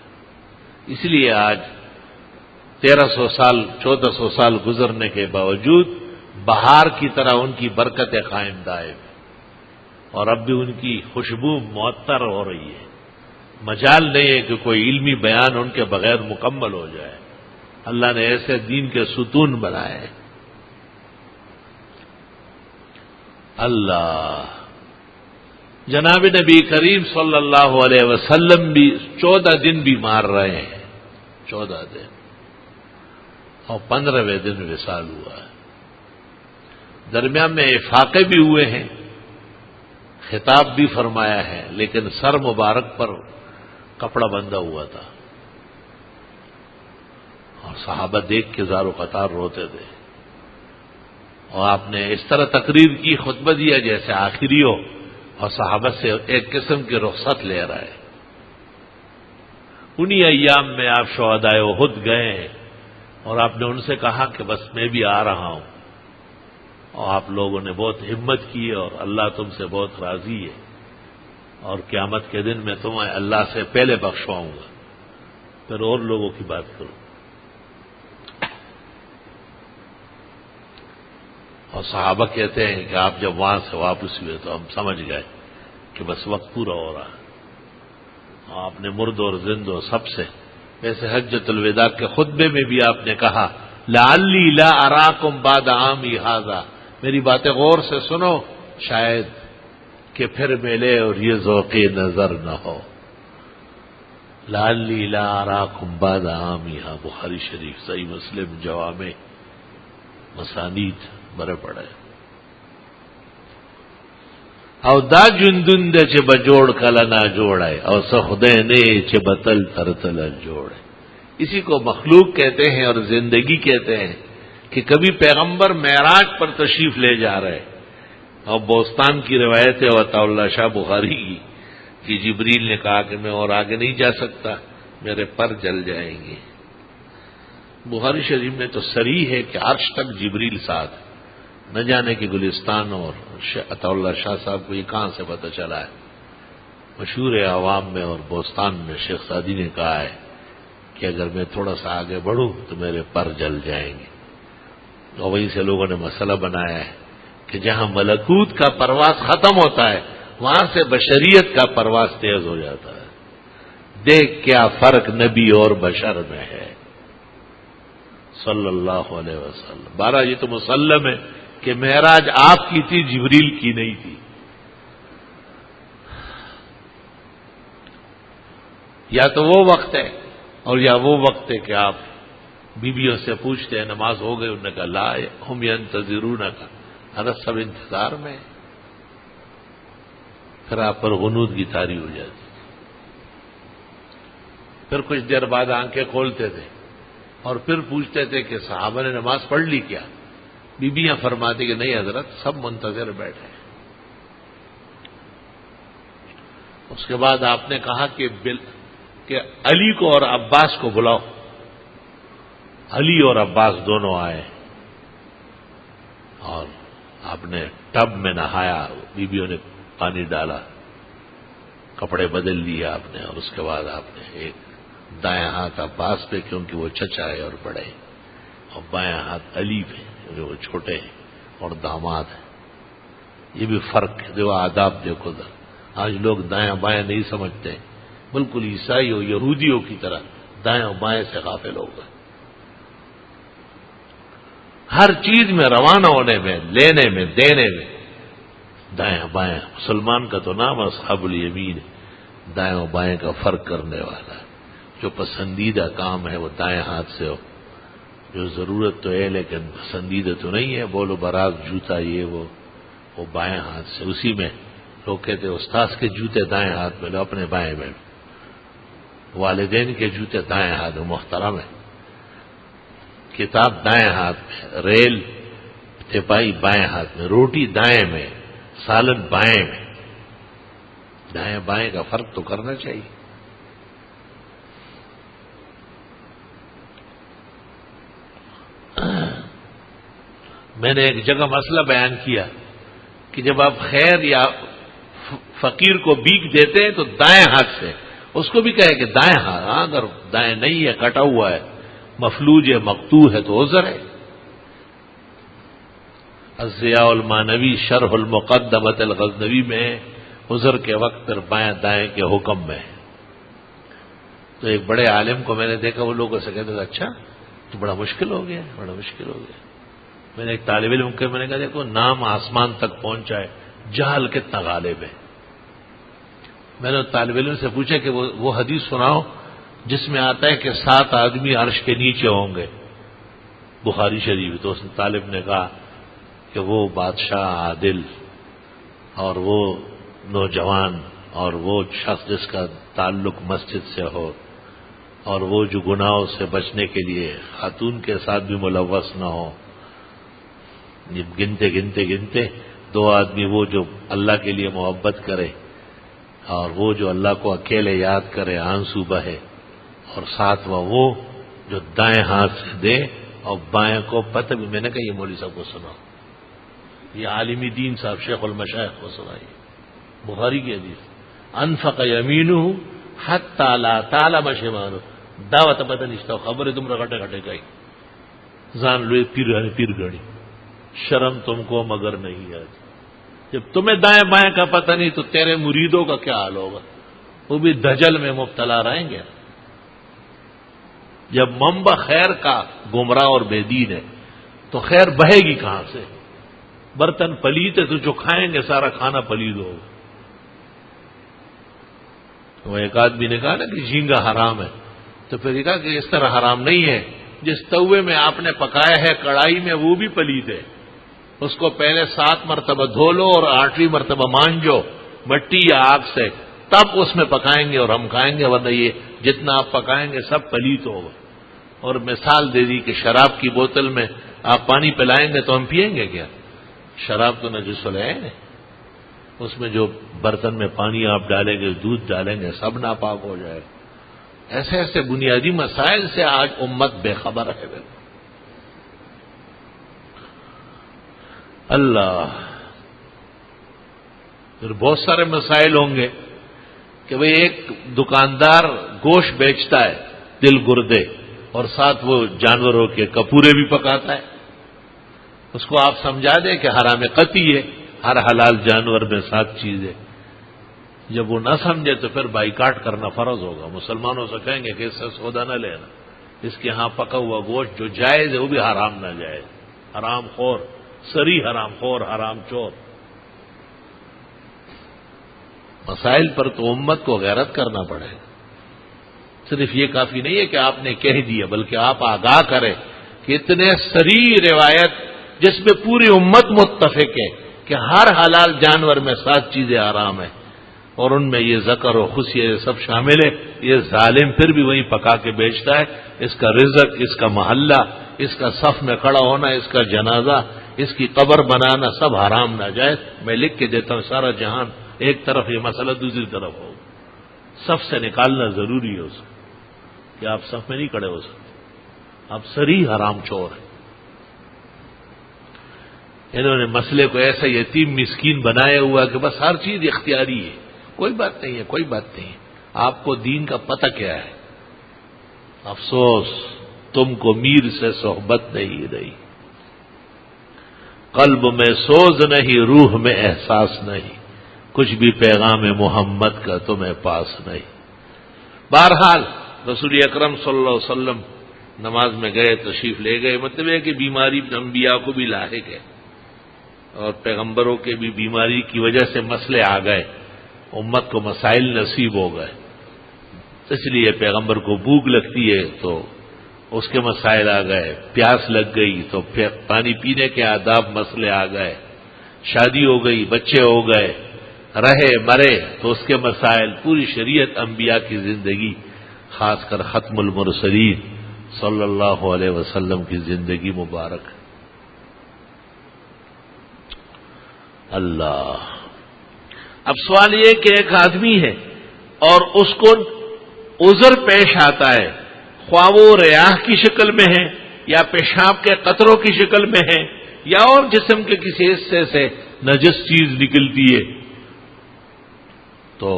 اس لیے آج 1300 سال 1400 سال گزرنے کے باوجود بہار کی طرح ان کی برکتیں قائم دائم اور اب بھی ان کی خوشبو معطر ہو رہی ہے. مجال نہیں ہے کہ کوئی علمی بیان ان کے بغیر مکمل ہو جائے. اللہ نے ایسے دین کے ستون بنائے. اللہ جناب نبی کریم صلی اللہ علیہ وسلم بھی 14 دن بیمار رہے ہیں، 14 دن، اور 15ویں دن وصال ہوا ہے. درمیان میں افاقے بھی ہوئے ہیں، خطاب بھی فرمایا ہے، لیکن سر مبارک پر کپڑا بندھا ہوا تھا اور صحابہ دیکھ کے زار و قطار روتے تھے. اور آپ نے اس طرح تقریر کی، خطبہ دیا جیسے آخری ہو اور صحابہ سے ایک قسم کی رخصت لے رہا ہے. انہی ایام میں آپ شہدائے احد گئے ہیں اور آپ نے ان سے کہا کہ بس میں بھی آ رہا ہوں. اور آپ لوگوں نے بہت ہمت کی اور اللہ تم سے بہت راضی ہے اور قیامت کے دن میں تمہیں اللہ سے پہلے بخشواؤں گا، پھر اور لوگوں کی بات کروں. اور صحابہ کہتے ہیں کہ آپ جب وہاں سے واپس ہوئے تو ہم سمجھ گئے کہ بس وقت پورا ہو رہا ہے. اور آپ نے مرد اور زند اور سب سے، ویسے حجۃ الوداع کے خطبے میں بھی آپ نے کہا لعلی لا اراکم بعد عامی ھذا، میری باتیں غور سے سنو، شاید کہ پھر ملے اور یہ ذوق نظر نہ ہو. لعلی لا اراکم بعد عامی ھذا، بخاری شریف، صحیح مسلم، جوامع مسانید بڑے پڑے. او دا جندن دے چه بجوڑ کلا نہ جوڑے او سخدینے چه بتل ترتل جوڑے. اسی کو مخلوق کہتے ہیں اور زندگی کہتے ہیں کہ کبھی پیغمبر معراج پر تشریف لے جا رہے، اور بوستان کی روایت ہے عطا اللہ شاہ بخاری کی کہ جبریل نے کہا کہ میں اور آگے نہیں جا سکتا، میرے پر جل جائیں گے. بخاری شریف میں تو صریح ہے کہ عرش تک جبریل ساتھ، نہ جانے کہ گلستان اور عطا اللہ شاہ صاحب کو یہ کہاں سے پتہ چلا ہے. مشہور عوام میں اور بوستان میں شیخ سعدی نے کہا ہے کہ اگر میں تھوڑا سا آگے بڑھوں تو میرے پر جل جائیں گے. اور وہیں سے لوگوں نے مسئلہ بنایا ہے کہ جہاں ملکوت کا پرواز ختم ہوتا ہے وہاں سے بشریت کا پرواز تیز ہو جاتا ہے. دیکھ کیا فرق نبی اور بشر میں ہے صلی اللہ علیہ وسلم. 12 یہ تو مسلم ہے کہ معراج آپ کی تھی، جبریل کی نہیں تھی. یا تو وہ وقت ہے اور یا وہ وقت ہے کہ آپ بیویوں سے پوچھتے ہیں نماز ہو گئی، انہوں نے کہا لا ہم ینتظرون کا، حضرت سب انتظار میں. پھر آپ پر غنودگی طاری ہو جاتی. پھر کچھ دیر بعد آنکھیں کھولتے تھے اور پھر پوچھتے تھے کہ صحابہ نے نماز پڑھ لی کیا؟ بیویاں فرماتی کہ نہیں حضرت، سب منتظر بیٹھے. اس کے بعد آپ نے کہا کہ علی کو اور عباس کو بلاؤ. علی اور عباس دونوں آئے اور آپ نے ٹب میں نہایا، بیویوں نے پانی ڈالا، کپڑے بدل لیے آپ نے، اور اس کے بعد آپ نے ایک دائیں ہاتھ عباس پہ کیونکہ وہ چچا ہے اور بڑے، اور بائیں ہاتھ علی پہ جو وہ چھوٹے ہیں اور داماد ہیں. یہ بھی فرق ہے، جو آداب دیکھو ذرا. آج لوگ دائیں بائیں نہیں سمجھتے، بالکل عیسائی ہو یہودیوں کی طرح دائیں بائیں سے غافل ہو گئے. ہر چیز میں روانہ ہونے میں، لینے میں، دینے میں دائیں بائیں. مسلمان کا تو نام اصحاب الیمین، دائیں و بائیں کا فرق کرنے والا. جو پسندیدہ کام ہے وہ دائیں ہاتھ سے ہو، جو ضرورت تو ہے لیکن پسندیدہ تو نہیں ہے، بولو براز جوتا یہ وہ بائیں ہاتھ سے. اسی میں لوگ کہتے استاذ کے جوتے دائیں ہاتھ میں لو، اپنے بائیں میں. والدین کے جوتے دائیں ہاتھ میں، محترم ہے. کتاب دائیں ہاتھ میں، ریل تپائی بائیں ہاتھ میں، روٹی دائیں میں، سالن بائیں میں. دائیں بائیں کا فرق تو کرنا چاہیے. میں نے ایک جگہ مسئلہ بیان کیا کہ جب آپ خیر یا فقیر کو بھیک دیتے ہیں تو دائیں ہاتھ سے، اس کو بھی کہے کہ دائیں ہاتھ. اگر دائیں نہیں ہے، کٹا ہوا ہے، مفلوج ہے، مقطوع ہے تو عذر ہے. الضیاء المانوی شرح المقدمۃ الغزنوی میں عذر کے وقت پر بائیں دائیں کے حکم میں. تو ایک بڑے عالم کو میں نے دیکھا، وہ لوگوں سے کہتے تھے اچھا تو بڑا مشکل ہو گیا، بڑا مشکل ہو گیا. میں نے ایک طالب علم کے میں نے کہا دیکھو نام آسمان تک پہنچا ہے، جہل کتنا غالب ہے. میں نے طالب علم سے پوچھا کہ وہ حدیث سناؤ جس میں آتا ہے کہ 7 آدمی عرش کے نیچے ہوں گے، بخاری شریف. تو اس طالب نے کہا کہ وہ بادشاہ عادل اور وہ نوجوان اور وہ شخص جس کا تعلق مسجد سے ہو اور وہ جو گناہوں سے بچنے کے لیے خاتون کے ساتھ بھی ملوث نہ ہو. گنتے گنتے گنتے 2 آدمی وہ جو اللہ کے لیے محبت کرے اور وہ جو اللہ کو اکیلے یاد کرے، آنسو بہے، اور 7واں وہ جو دائیں ہاتھ سے دے اور بائیں کو پتہ بھی. میں نے کہا یہ مولوی صاحب کو سناؤ، یہ عالمی دین صاحب شیخ المشائخ کو سنائیے. بخاری کی حدیث انفق یمینہ حتی لا تعلم شمالہ. دعوت پتہ نشتا خبر تم رگٹے گھٹے گئی جان لوے پیر گڑی. شرم تم کو مگر نہیں آتی. جب تمہیں دائیں بائیں کا پتہ نہیں تو تیرے مریدوں کا کیا حال ہوگا؟ وہ بھی دجل میں مبتلا رہیں گے. جب منبع خیر کا گمراہ اور بے دین ہے تو خیر بہے گی کہاں سے؟ برتن پلید ہے تو جو کھائیں گے سارا کھانا پلید ہوگا. وہ ایک آدمی نے کہا نا کہ جھینگا حرام ہے، تو پھر یہ کہا کہ اس طرح حرام نہیں ہے، جس توے میں آپ نے پکایا ہے کڑائی میں وہ بھی پلید ہے، اس کو پہلے 7 مرتبہ دھو لو اور 8ویں مرتبہ مانجو مٹی یا آگ سے، تب اس میں پکائیں گے اور ہم کھائیں گے، ورنہ یہ جتنا آپ پکائیں گے سب پلید ہوگا. اور مثال دے دی کہ شراب کی بوتل میں آپ پانی پلائیں گے تو ہم پیئیں گے کیا؟ شراب تو نجس ہے، اس میں جو برتن میں پانی آپ ڈالیں گے، دودھ ڈالیں گے، سب ناپاک ہو جائے گا. ایسے ایسے بنیادی مسائل سے آج امت بے خبر ہے. اللہ، پھر بہت سارے مسائل ہوں گے کہ بھئی ایک دکاندار گوشت بیچتا ہے، دل گردے، اور ساتھ وہ جانوروں کے کپورے بھی پکاتا ہے. اس کو آپ سمجھا دیں کہ حرام قطعی ہے، ہر حلال جانور میں 7 چیزیں. جب وہ نہ سمجھے تو پھر بائیکاٹ کرنا فرض ہوگا. مسلمانوں سے کہیں گے کہ اس سے سودا نہ لینا، اس کے ہاں پکا ہوا گوشت جو جائز ہے وہ بھی حرام نہ جائز. حرام خور، سری حرام خور، حرام چور. مسائل پر تو امت کو غیرت کرنا پڑے گا. صرف یہ کافی نہیں ہے کہ آپ نے کہہ دیا، بلکہ آپ آگاہ کریں کہ اتنے سری روایت جس میں پوری امت متفق ہے کہ ہر حلال جانور میں 7 چیزیں حرام ہیں، اور ان میں یہ ذکر و خصیہ یہ سب شامل ہے. یہ ظالم پھر بھی وہیں پکا کے بیچتا ہے. اس کا رزق، اس کا محلہ، اس کا صف میں کھڑا ہونا، اس کا جنازہ، اس کی قبر بنانا سب حرام ناجائز. میں لکھ کے دیتا ہوں سارا جہان ایک طرف یہ مسئلہ دوسری طرف ہو. صف سے نکالنا ضروری ہے اس کو کہ آپ صف میں نہیں کھڑے ہو سکتے. آپ سری حرام چور ہیں. انہوں نے مسئلے کو ایسا یتیم مسکین بنایا ہوا کہ بس ہر چیز اختیاری ہے. کوئی بات نہیں ہے، کوئی بات نہیں ہے. آپ کو دین کا پتہ کیا ہے؟ افسوس تم کو میر سے صحبت نہیں رہی. قلب میں سوز نہیں، روح میں احساس نہیں، کچھ بھی پیغام محمد کا تمہیں پاس نہیں. بہرحال رسول اکرم صلی اللہ علیہ وسلم نماز میں گئے، تشریف لے گئے. مطلب ہے کہ بیماری انبیاء کو بھی لاحق ہے، اور پیغمبروں کے بھی بیماری کی وجہ سے مسئلے آ گئے، امت کو مسائل نصیب ہو گئے. اس لیے پیغمبر کو بھوک لگتی ہے تو اس کے مسائل آ گئے، پیاس لگ گئی تو پانی پینے کے آداب مسئلے آ گئے، شادی ہو گئی، بچے ہو گئے، رہے مرے تو اس کے مسائل. پوری شریعت انبیاء کی زندگی، خاص کر ختم المرسلین صلی اللہ علیہ وسلم کی زندگی مبارک. اللہ. اب سوال یہ کہ ایک آدمی ہے اور اس کو عذر پیش آتا ہے، خواہ وہ ریاح کی شکل میں ہے یا پیشاب کے قطروں کی شکل میں ہے یا اور جسم کے کسی حصے سے نجس چیز نکلتی ہے، تو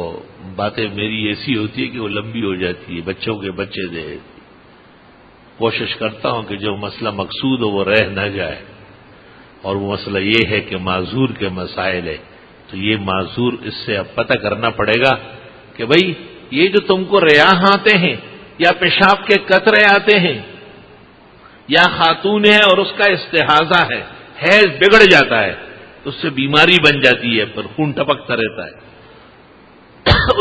باتیں میری ایسی ہوتی ہے کہ وہ لمبی ہو جاتی ہے، بچوں کے بچے دے. کوشش کرتا ہوں کہ جو مسئلہ مقصود ہو وہ رہ نہ جائے، اور وہ مسئلہ یہ ہے کہ معذور کے مسائل ہے. تو یہ معذور اس سے اب پتہ کرنا پڑے گا کہ بھئی یہ جو تم کو ریاح آتے ہیں یا پیشاب کے قطرے آتے ہیں یا خاتون ہے اور اس کا استحاضہ ہے، حیض بگڑ جاتا ہے تو اس سے بیماری بن جاتی ہے، پھر خون ٹپکتا رہتا ہے.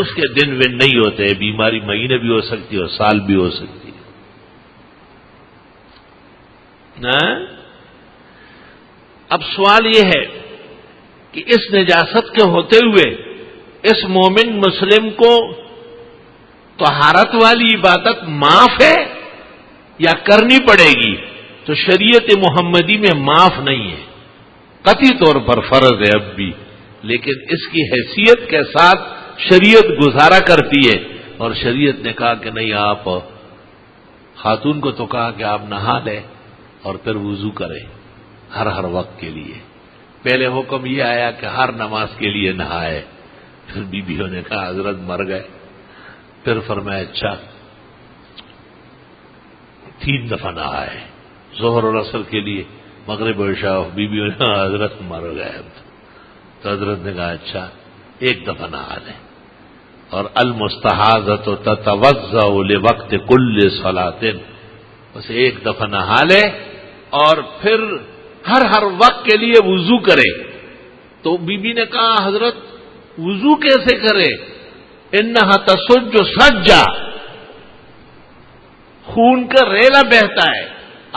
اس کے دن ون نہیں ہوتے، بیماری مہینے بھی ہو سکتی ہے اور سال بھی ہو سکتی ہے. اب سوال یہ ہے کہ اس نجاست کے ہوتے ہوئے اس مومن مسلم کو طہارت والی عبادت معاف ہے یا کرنی پڑے گی؟ تو شریعت محمدی میں معاف نہیں ہے، قطعی طور پر فرض ہے اب بھی، لیکن اس کی حیثیت کے ساتھ شریعت گزارا کرتی ہے. اور شریعت نے کہا کہ نہیں، آپ خاتون کو تو کہا کہ آپ نہا لیں اور پھر وضو کریں ہر وقت کے لیے. پہلے حکم یہ آیا کہ ہر نماز کے لیے نہائے، پھر بیویوں نے کہا حضرت مر گئے. پھر فرمایا اچھا 3 دفعہ نہائے، ظہر اور عصر کے لیے، مغرب اور عشاء. بیویوں نے کہا حضرت مر گئے. تو حضرت نے کہا اچھا 1 دفعہ نہا لیں. اور المستحاضۃ تتوضأ لوقت کل صلاۃ، بس 1 دفعہ نہا لے اور پھر ہر وقت کے لیے وضو کرے. تو بی بی نے کہا حضرت وضو کیسے کرے؟ انہا تسج سجا، خون کا ریلا بہتا ہے.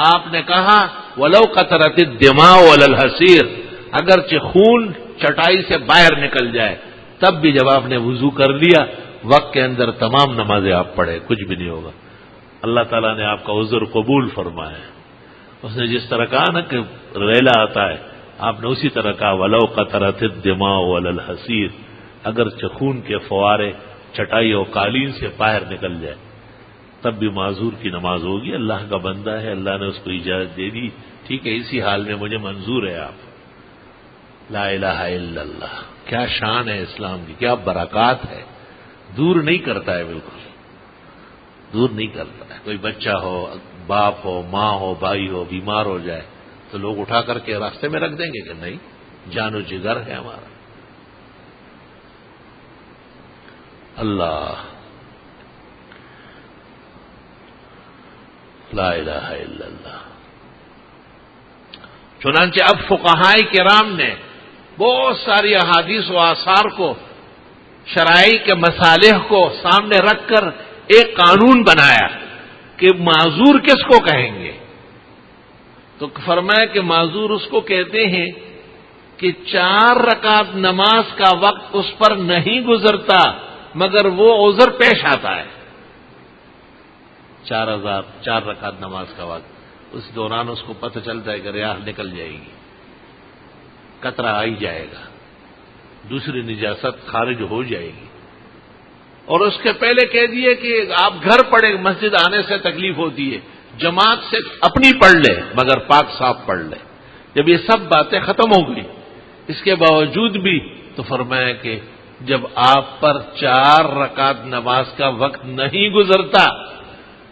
آپ نے کہا ولو قطرت الدماء علی الحصیر، اگرچہ خون چٹائی سے باہر نکل جائے تب بھی جب آپ نے وضو کر لیا وقت کے اندر تمام نمازیں آپ پڑھے، کچھ بھی نہیں ہوگا. اللہ تعالیٰ نے آپ کا عذر قبول فرمایا. اس نے جس طرح کہا نا کہ ریلا آتا ہے، آپ نے اسی طرح کہا ولو قطرت الدماء علی الحصیر، اگرچہ خون کے فوارے چٹائی اور قالین سے باہر نکل جائے تب بھی معذور کی نماز ہوگی. اللہ کا بندہ ہے، اللہ نے اس کو اجازت دے دی، ٹھیک ہے اسی حال میں مجھے منظور ہے. آپ لا الہ الا اللہ، کیا شان ہے اسلام کی، کیا برکات ہے. دور نہیں کرتا ہے، بالکل دور نہیں کرتا ہے. کوئی بچہ ہو، باپ ہو، ماں ہو، بھائی ہو، بیمار ہو جائے تو لوگ اٹھا کر کے راستے میں رکھ دیں گے کہ نہیں، جان و جگر ہے ہمارا۔ اللہ، لا الہ الا اللہ۔ چنانچہ اب فقہائے کرام نے بہت ساری احادیث و آثار کو، شرائع کے مصالح کو سامنے رکھ کر ایک قانون بنایا کہ معذور کس کو کہیں گے۔ تو فرمایا کہ معذور اس کو کہتے ہیں کہ 4 رکعت نماز کا وقت اس پر نہیں گزرتا مگر وہ عذر پیش آتا ہے۔ 4 رکعت نماز کا وقت، اس دوران اس کو پتہ چلتا ہے کہ ریاح نکل جائے گی، قطرہ آ ہی جائے گا، دوسری نجاست خارج ہو جائے گی، اور اس کے پہلے کہہ دیے کہ آپ گھر پڑھیں، مسجد آنے سے تکلیف ہوتی ہے، جماعت سے اپنی پڑھ لے مگر پاک صاف پڑھ لے۔ جب یہ سب باتیں ختم ہو گئی، اس کے باوجود بھی تو فرمایا کہ جب آپ پر 4 رکعت نماز کا وقت نہیں گزرتا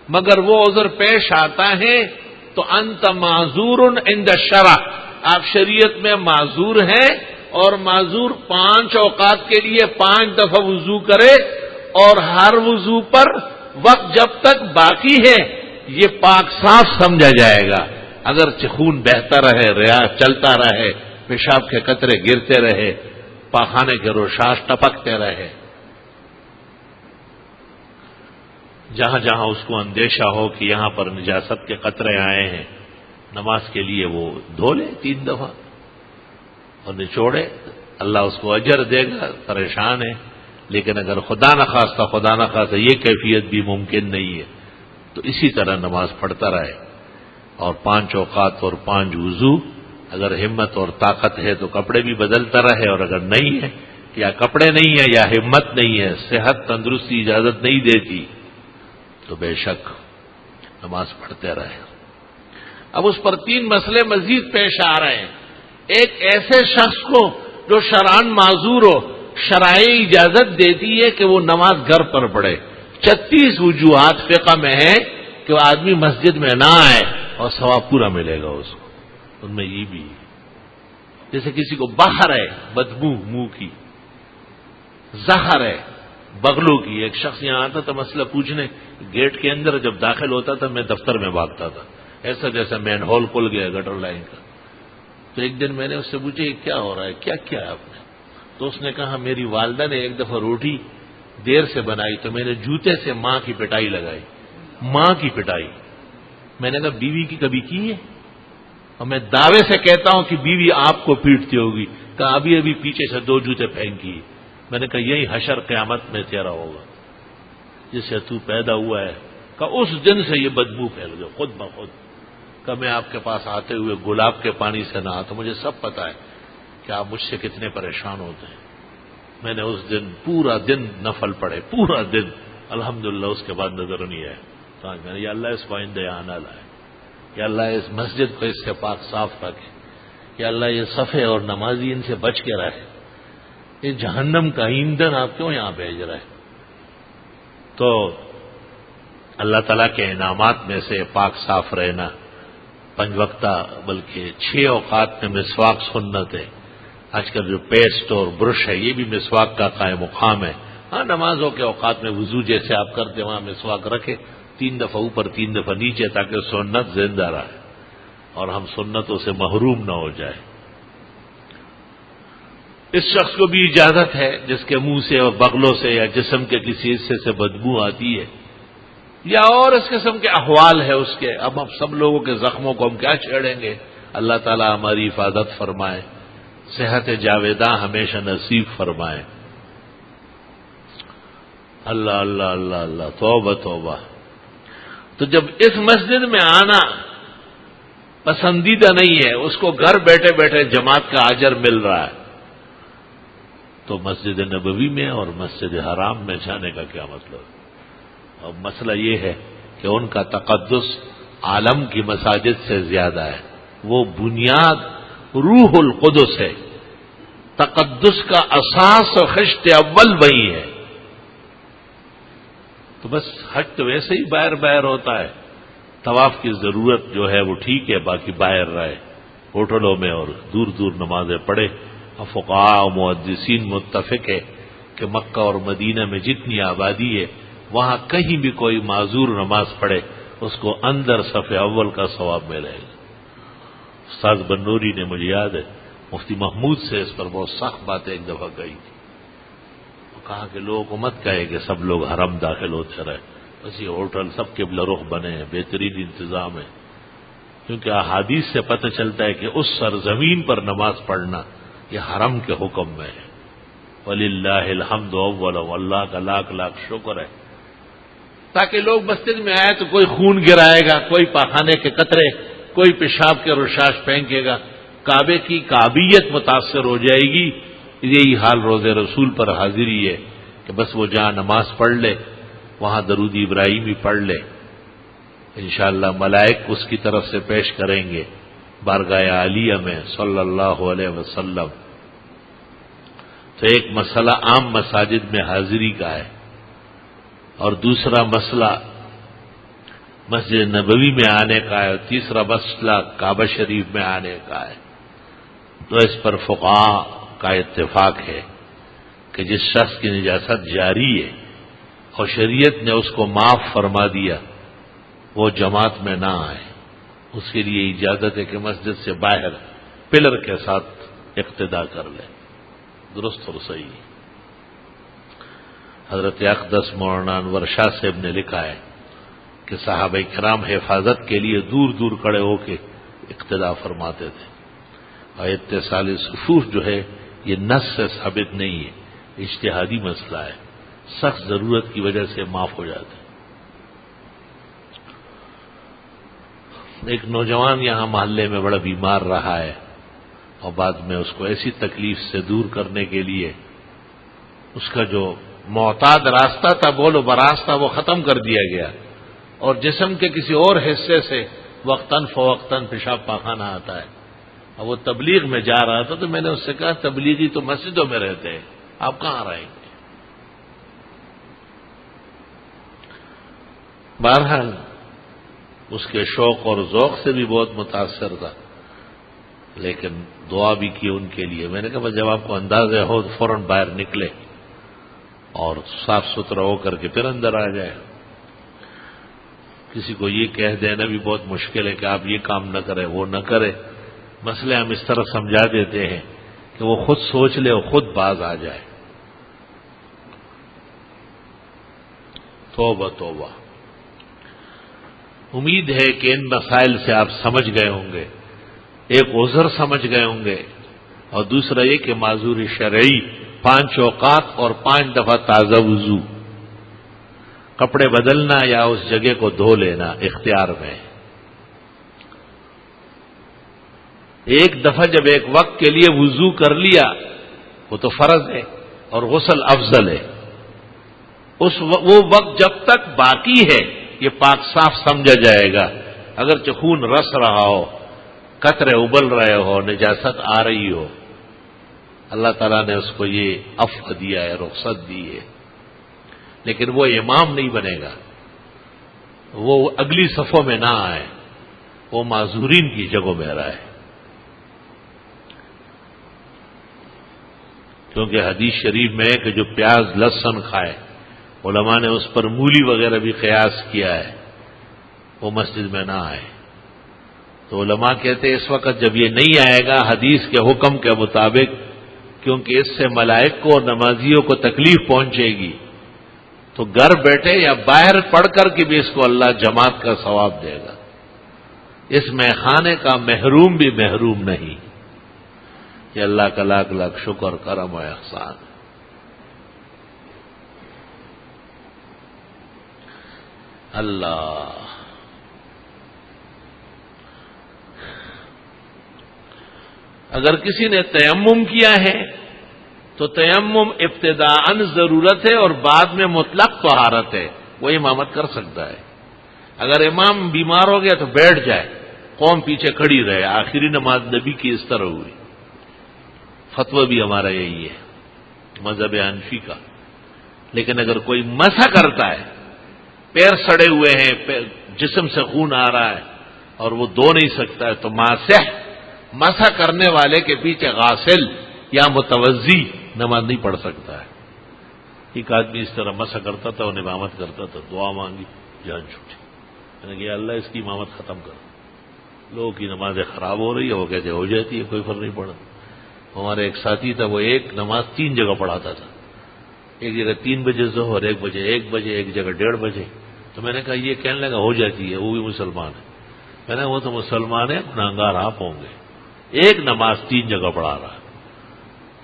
مگر وہ عذر پیش آتا ہے تو انت معذور عند الشرع، آپ شریعت میں معذور ہیں، اور معذور 5 اوقات کے لیے 5 دفعہ وضو کرے، اور ہر وضو پر وقت جب تک باقی ہے یہ پاک صاف سمجھا جائے گا، اگر خون بہتا رہے، ریاح چلتا رہے، پیشاب کے قطرے گرتے رہے، پاخانے کے رشاش ٹپکتے رہے، جہاں جہاں اس کو اندیشہ ہو کہ یہاں پر نجاست کے قطرے آئے ہیں، نماز کے لیے وہ دھو لے 3 دفعہ اور نچوڑے، اللہ اس کو اجر دے گا، پریشان ہے۔ لیکن اگر خدا نخواستہ یہ کیفیت بھی ممکن نہیں ہے تو اسی طرح نماز پڑھتا رہے، اور 5 اوقات اور 5 وضو، اگر ہمت اور طاقت ہے تو کپڑے بھی بدلتا رہے، اور اگر نہیں ہے، یا کپڑے نہیں ہے یا ہمت نہیں ہے، صحت تندرستی اجازت نہیں دیتی، تو بے شک نماز پڑھتے رہے۔ اب اس پر 3 مسئلے مزید پیش آ رہے ہیں۔ ایک ایسے شخص کو جو شرعاً معذور ہو، شرائع اجازت دیتی ہے کہ وہ نماز گھر پر پڑھے، 36 وجوہات فقہ میں ہیں کہ وہ آدمی مسجد میں نہ آئے اور ثواب پورا ملے گا اس کو، ان میں یہ بھی ہے۔ جیسے کسی کو باہر ہے بدبو منہ کی، زہر ہے بغلوں کی، ایک شخص یہاں آتا تھا مسئلہ پوچھنے، گیٹ کے اندر جب داخل ہوتا تھا میں دفتر میں بھاگتا تھا، ایسا جیسا مین ہول کھل گیا گٹر لائن کا۔ تو ایک دن میں نے اس سے پوچھا کہ کیا ہو رہا ہے، کیا کیا ہے آپ نے؟ تو اس نے کہا میری والدہ نے ایک دفعہ روٹی دیر سے بنائی تو میں نے جوتے سے ماں کی پٹائی لگائی، ماں کی پٹائی۔ میں نے کہا بیوی کی کبھی کی ہے؟ اور میں دعوے سے کہتا ہوں کہ بیوی آپ کو پیٹتی ہوگی۔ کہا ابھی ابھی پیچھے سے 2 جوتے پھینکی۔ میں نے کہا یہی حشر قیامت میں تیرا ہوگا جس سے تو پیدا ہوا ہے۔ کہا اس دن سے یہ بدبو پھیل گئی خود بخود۔ کہ میں آپ کے پاس آتے ہوئے گلاب کے پانی سے نہا، تو مجھے سب پتا ہے کہ آپ مجھ سے کتنے پریشان ہوتے ہیں۔ میں نے اس دن پورا دن نفل پڑھے، پورا دن، الحمدللہ اس کے بعد نظر نہیں آیا۔ تو میں نے یا اللہ اس کو آئندہ یہاں نہ لائے، یا اللہ اس مسجد کو اس سے پاک صاف رکھے، یا اللہ یہ صفے اور نمازی ان سے بچ کے رہے، یہ جہنم کا ایندھن آپ کیوں یہاں بھیج رہے؟ تو اللہ تعالیٰ کے انعامات میں سے پاک صاف رہنا، 5 وقتہ بلکہ 6 اوقات میں مسواک سنت ہے۔ آج کل جو پیسٹ اور برش ہے یہ بھی مسواک کا قائم مقام ہے۔ ہاں نمازوں کے اوقات میں وضو جیسے آپ کرتے وہاں مسواک رکھے، 3 دفعہ اوپر 3 دفعہ نیچے، تاکہ سنت زندہ رہے اور ہم سنتوں سے محروم نہ ہو جائے۔ اس شخص کو بھی اجازت ہے جس کے منہ سے اور بغلوں سے یا جسم کے کسی حصے سے بدبو آتی ہے یا اور اس قسم کے احوال ہے اس کے۔ اب سب لوگوں کے زخموں کو ہم کیا چھیڑیں گے؟ اللہ تعالیٰ ہماری حفاظت فرمائے، صحت جاویداں ہمیشہ نصیب فرمائے۔ اللہ اللہ اللہ اللہ، توبہ توبہ۔ تو جب اس مسجد میں آنا پسندیدہ نہیں ہے، اس کو گھر بیٹھے بیٹھے جماعت کا اجر مل رہا ہے، تو مسجد نبوی میں اور مسجد حرام میں جانے کا کیا مطلب؟ اور مسئلہ یہ ہے کہ ان کا تقدس عالم کی مساجد سے زیادہ ہے، وہ بنیاد روح القدس ہے، تقدس کا اساس اور خشت اول وہی ہے۔ تو بس حج تو ویسے ہی باہر باہر ہوتا ہے، طواف کی ضرورت جو ہے وہ ٹھیک ہے، باقی باہر رہے، ہوٹلوں میں اور دور دور نمازیں پڑھے. فقہاء و محدثین متفق ہے کہ مکہ اور مدینہ میں جتنی آبادی ہے وہاں کہیں بھی کوئی معذور نماز پڑھے اس کو اندر صف اول کا ثواب ملے گا. استاد بنوری نے مجھے یاد ہے مفتی محمود سے اس پر بہت سخت باتیں ایک دفعہ کہی تھی. کہا کہ لوگوں کو مت کہے کہ سب لوگ حرم داخل ہوتے رہے، بس یہ ہوٹل سب قبلہ رخ بنے ہیں، بہترین انتظام ہے. کیونکہ احادیث سے پتہ چلتا ہے کہ اس سرزمین پر نماز پڑھنا یہ حرم کے حکم میں ہے. وَلِلَّهِ الْحَمْدُ أَوَّلًا، اللہ کا لاکھ لاکھ شکر ہے. تاکہ لوگ مسجد میں آئے تو کوئی خون گرائے گا، کوئی پاخانے کے قطرے، کوئی پیشاب کے رشاش پھینکے گا، کعبے کی کعبیت متاثر ہو جائے گی. یہی حال روز رسول پر حاضری ہے کہ بس وہ جہاں نماز پڑھ لے وہاں درود ابراہیمی پڑھ لے، انشاءاللہ ملائک اس کی طرف سے پیش کریں گے بارگاہ عالیہ میں صلی اللہ علیہ وسلم. تو ایک مسئلہ عام مساجد میں حاضری کا ہے اور دوسرا مسئلہ مسجد نبوی میں آنے کا ہے اور تیسرا مسئلہ کعبہ شریف میں آنے کا ہے. تو اس پر فقہاء کا اتفاق ہے کہ جس شخص کی نجاست جاری ہے اور شریعت نے اس کو معاف فرما دیا وہ جماعت میں نہ آئے. اس کے لیے اجازت ہے کہ مسجد سے باہر پلر کے ساتھ اقتدا کر لے. درست اور صحیح. حضرت اقدس مولانا انور شاہ صاحب نے لکھا ہے کہ صحابہ کرام حفاظت کے لیے دور دور کھڑے ہو کے اقتدا فرماتے تھے. اور اتصال صفوف جو ہے یہ نص سے ثابت نہیں ہے، اجتہادی مسئلہ ہے، سخت ضرورت کی وجہ سے معاف ہو جاتے. ایک نوجوان یہاں محلے میں بڑا بیمار رہا ہے اور بعد میں اس کو ایسی تکلیف سے دور کرنے کے لیے اس کا جو معتاد راستہ تھا بولو براستہ وہ ختم کر دیا گیا اور جسم کے کسی اور حصے سے وقتاً فوقتاً پیشاب پاخانہ آتا ہے. اب وہ تبلیغ میں جا رہا تھا تو میں نے اس سے کہا تبلیغی تو مسجدوں میں رہتے ہیں، آپ کہاں رہیں گے؟ بہرحال اس کے شوق اور ذوق سے بھی بہت متاثر تھا لیکن دعا بھی کی ان کے لیے. میں نے کہا جب آپ کو اندازہ ہو تو فوراً باہر نکلے اور صاف ستھرا ہو کر کے پھر اندر آ جائے. کسی کو یہ کہہ دینا بھی بہت مشکل ہے کہ آپ یہ کام نہ کریں وہ نہ کرے. مسئلے ہم اس طرح سمجھا دیتے ہیں کہ وہ خود سوچ لے اور خود باز آ جائے. توبہ توبہ. امید ہے کہ ان مسائل سے آپ سمجھ گئے ہوں گے. ایک عذر سمجھ گئے ہوں گے اور دوسرا یہ کہ معذور شرعی 5 اوقات اور 5 دفعہ تازہ وضو، کپڑے بدلنا یا اس جگہ کو دھو لینا اختیار میں. ایک دفعہ جب ایک وقت کے لیے وضو کر لیا وہ تو فرض ہے اور غسل افضل ہے. وہ وقت جب تک باقی ہے یہ پاک صاف سمجھا جائے گا. اگرچہ خون رس رہا ہو، قطرے ابل رہے ہو، نجاست آ رہی ہو، اللہ تعالیٰ نے اس کو یہ عفو دیا ہے، رخصت دی ہے. لیکن وہ امام نہیں بنے گا، وہ اگلی صفوں میں نہ آئے، وہ معذورین کی جگہوں میں رہے. کیونکہ حدیث شریف میں ہے کہ جو پیاز لہسن کھائے، علماء نے اس پر مولی وغیرہ بھی قیاس کیا ہے، وہ مسجد میں نہ آئے. تو علماء کہتے ہیں اس وقت جب یہ نہیں آئے گا حدیث کے حکم کے مطابق، کیونکہ اس سے ملائک کو اور نمازیوں کو تکلیف پہنچے گی، تو گھر بیٹھے یا باہر پڑھ کر کے بھی اس کو اللہ جماعت کا ثواب دے گا. اس میخانے کا محروم بھی محروم نہیں. یہ اللہ کا لاکھ لاکھ شکر کرم و احسان. اللہ اگر کسی نے تیمم کیا ہے تو تیمم ابتداءً ضرورت ہے اور بعد میں مطلق طہارت ہے، وہ امامت کر سکتا ہے. اگر امام بیمار ہو گیا تو بیٹھ جائے، قوم پیچھے کھڑی رہے. آخری نماز نبی کی اس طرح ہوئی. فتویٰ بھی ہمارا یہی ہے مذہب حنفی کا. لیکن اگر کوئی مسح کرتا ہے، پیر سڑے ہوئے ہیں، جسم سے خون آ رہا ہے اور وہ دھو نہیں سکتا ہے تو ماسح مسح کرنے والے کے پیچھے غاسل یا متوضی نماز نہیں پڑھ سکتا ہے۔ ایک آدمی اس طرح مسح کرتا تھا اور امامت کرتا تھا، دعا مانگی، جان چھوٹی، میں نے کہا اللہ اس کی امامت ختم کر، لوگوں کی نمازیں خراب ہو رہی ہے، وہ کہتے ہو جاتی ہے، کوئی فرق نہیں پڑا۔ ہمارا ایک ساتھی تھا، وہ ایک نماز 3 جگہ پڑھاتا تھا، ایک جگہ 3 بجے ظہر، ایک بجے 1 بجے، ایک جگہ 1:30 بجے۔ تو میں نے کہا یہ کہنے لگا ہو جاتی ہے، وہ بھی مسلمان ہے۔ میں نے وہ تو مسلمان ہے، گناہگار آپ ہوں گے، ایک نماز 3 جگہ پڑھا رہا ہے۔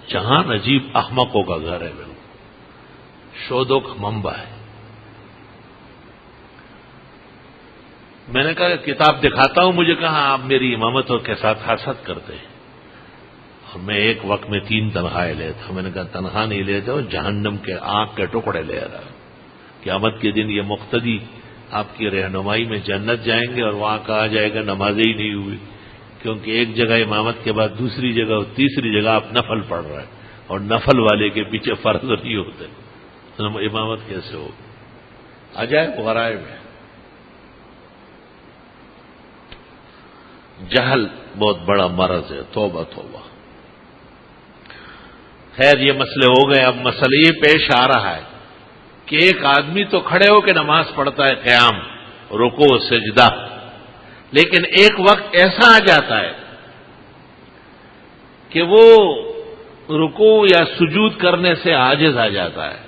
جہان عجیب احمقوں کا گھر ہے، بالکل شودوں کا منبع ہے۔ میں نے کہا کتاب دکھاتا ہوں، مجھے کہا آپ میری امامتوں کے ساتھ حسد کرتے ہیں، اور میں ایک وقت میں 3 تنخواہیں لیتا ہوں۔ میں نے کہا تنخواہ نہیں لیتے ہو، جہنم کے آنکھ کے ٹکڑے لے رہا۔ قیامت کے دن یہ مقتدی آپ کی رہنمائی میں جنت جائیں گے، اور وہاں کہا جائے گا نمازیں ہی نہیں ہوئی، کیونکہ ایک جگہ امامت کے بعد دوسری جگہ اور تیسری جگہ آپ نفل پڑھ رہے ہیں، اور نفل والے کے پیچھے فرض نہیں ہوتے، امامت کیسے ہو؟ عجائب غرائب ہے۔ جہل بہت بڑا مرض ہے، توبہ توبہ۔ خیر یہ مسئلے ہو گئے، اب مسئلہ یہ پیش آ رہا ہے کہ ایک آدمی تو کھڑے ہو کے نماز پڑھتا ہے، قیام، رکوع، سجدہ، لیکن ایک وقت ایسا آ جاتا ہے کہ وہ رکوع یا سجود کرنے سے عاجز آ جاتا ہے،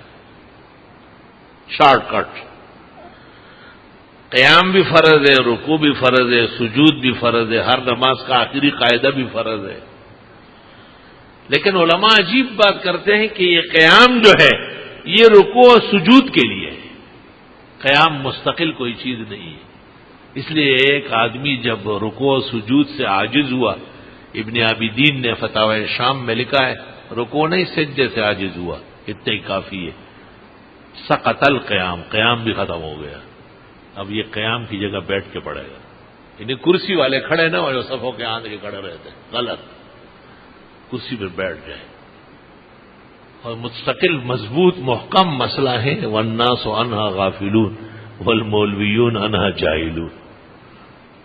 شارٹ کٹ۔ قیام بھی فرض ہے، رکوع بھی فرض ہے، سجود بھی فرض ہے، ہر نماز کا آخری قاعدہ بھی فرض ہے، لیکن علماء عجیب بات کرتے ہیں کہ یہ قیام جو ہے یہ رکوع اور سجود کے لیے ہے، قیام مستقل کوئی چیز نہیں ہے۔ اس لیے ایک آدمی جب رکوع و سجود سے عاجز ہوا، ابن عابدین نے فتاوی شام میں لکھا ہے رکوع نہیں سجدے سے عاجز ہوا، اتنا ہی کافی ہے، سقط القیام، قیام بھی ختم ہو گیا، اب یہ قیام کی جگہ بیٹھ کے پڑے گا، یعنی کرسی والے کھڑے نہ ہو جو صفوں کے آندھ کے کھڑے رہتے ہیں، غلط، کرسی پہ بیٹھ جائے، اور مستقل مضبوط محکم مسئلہ ہے، والناس عنہا غافلون والمولویون عنہا جاہلون۔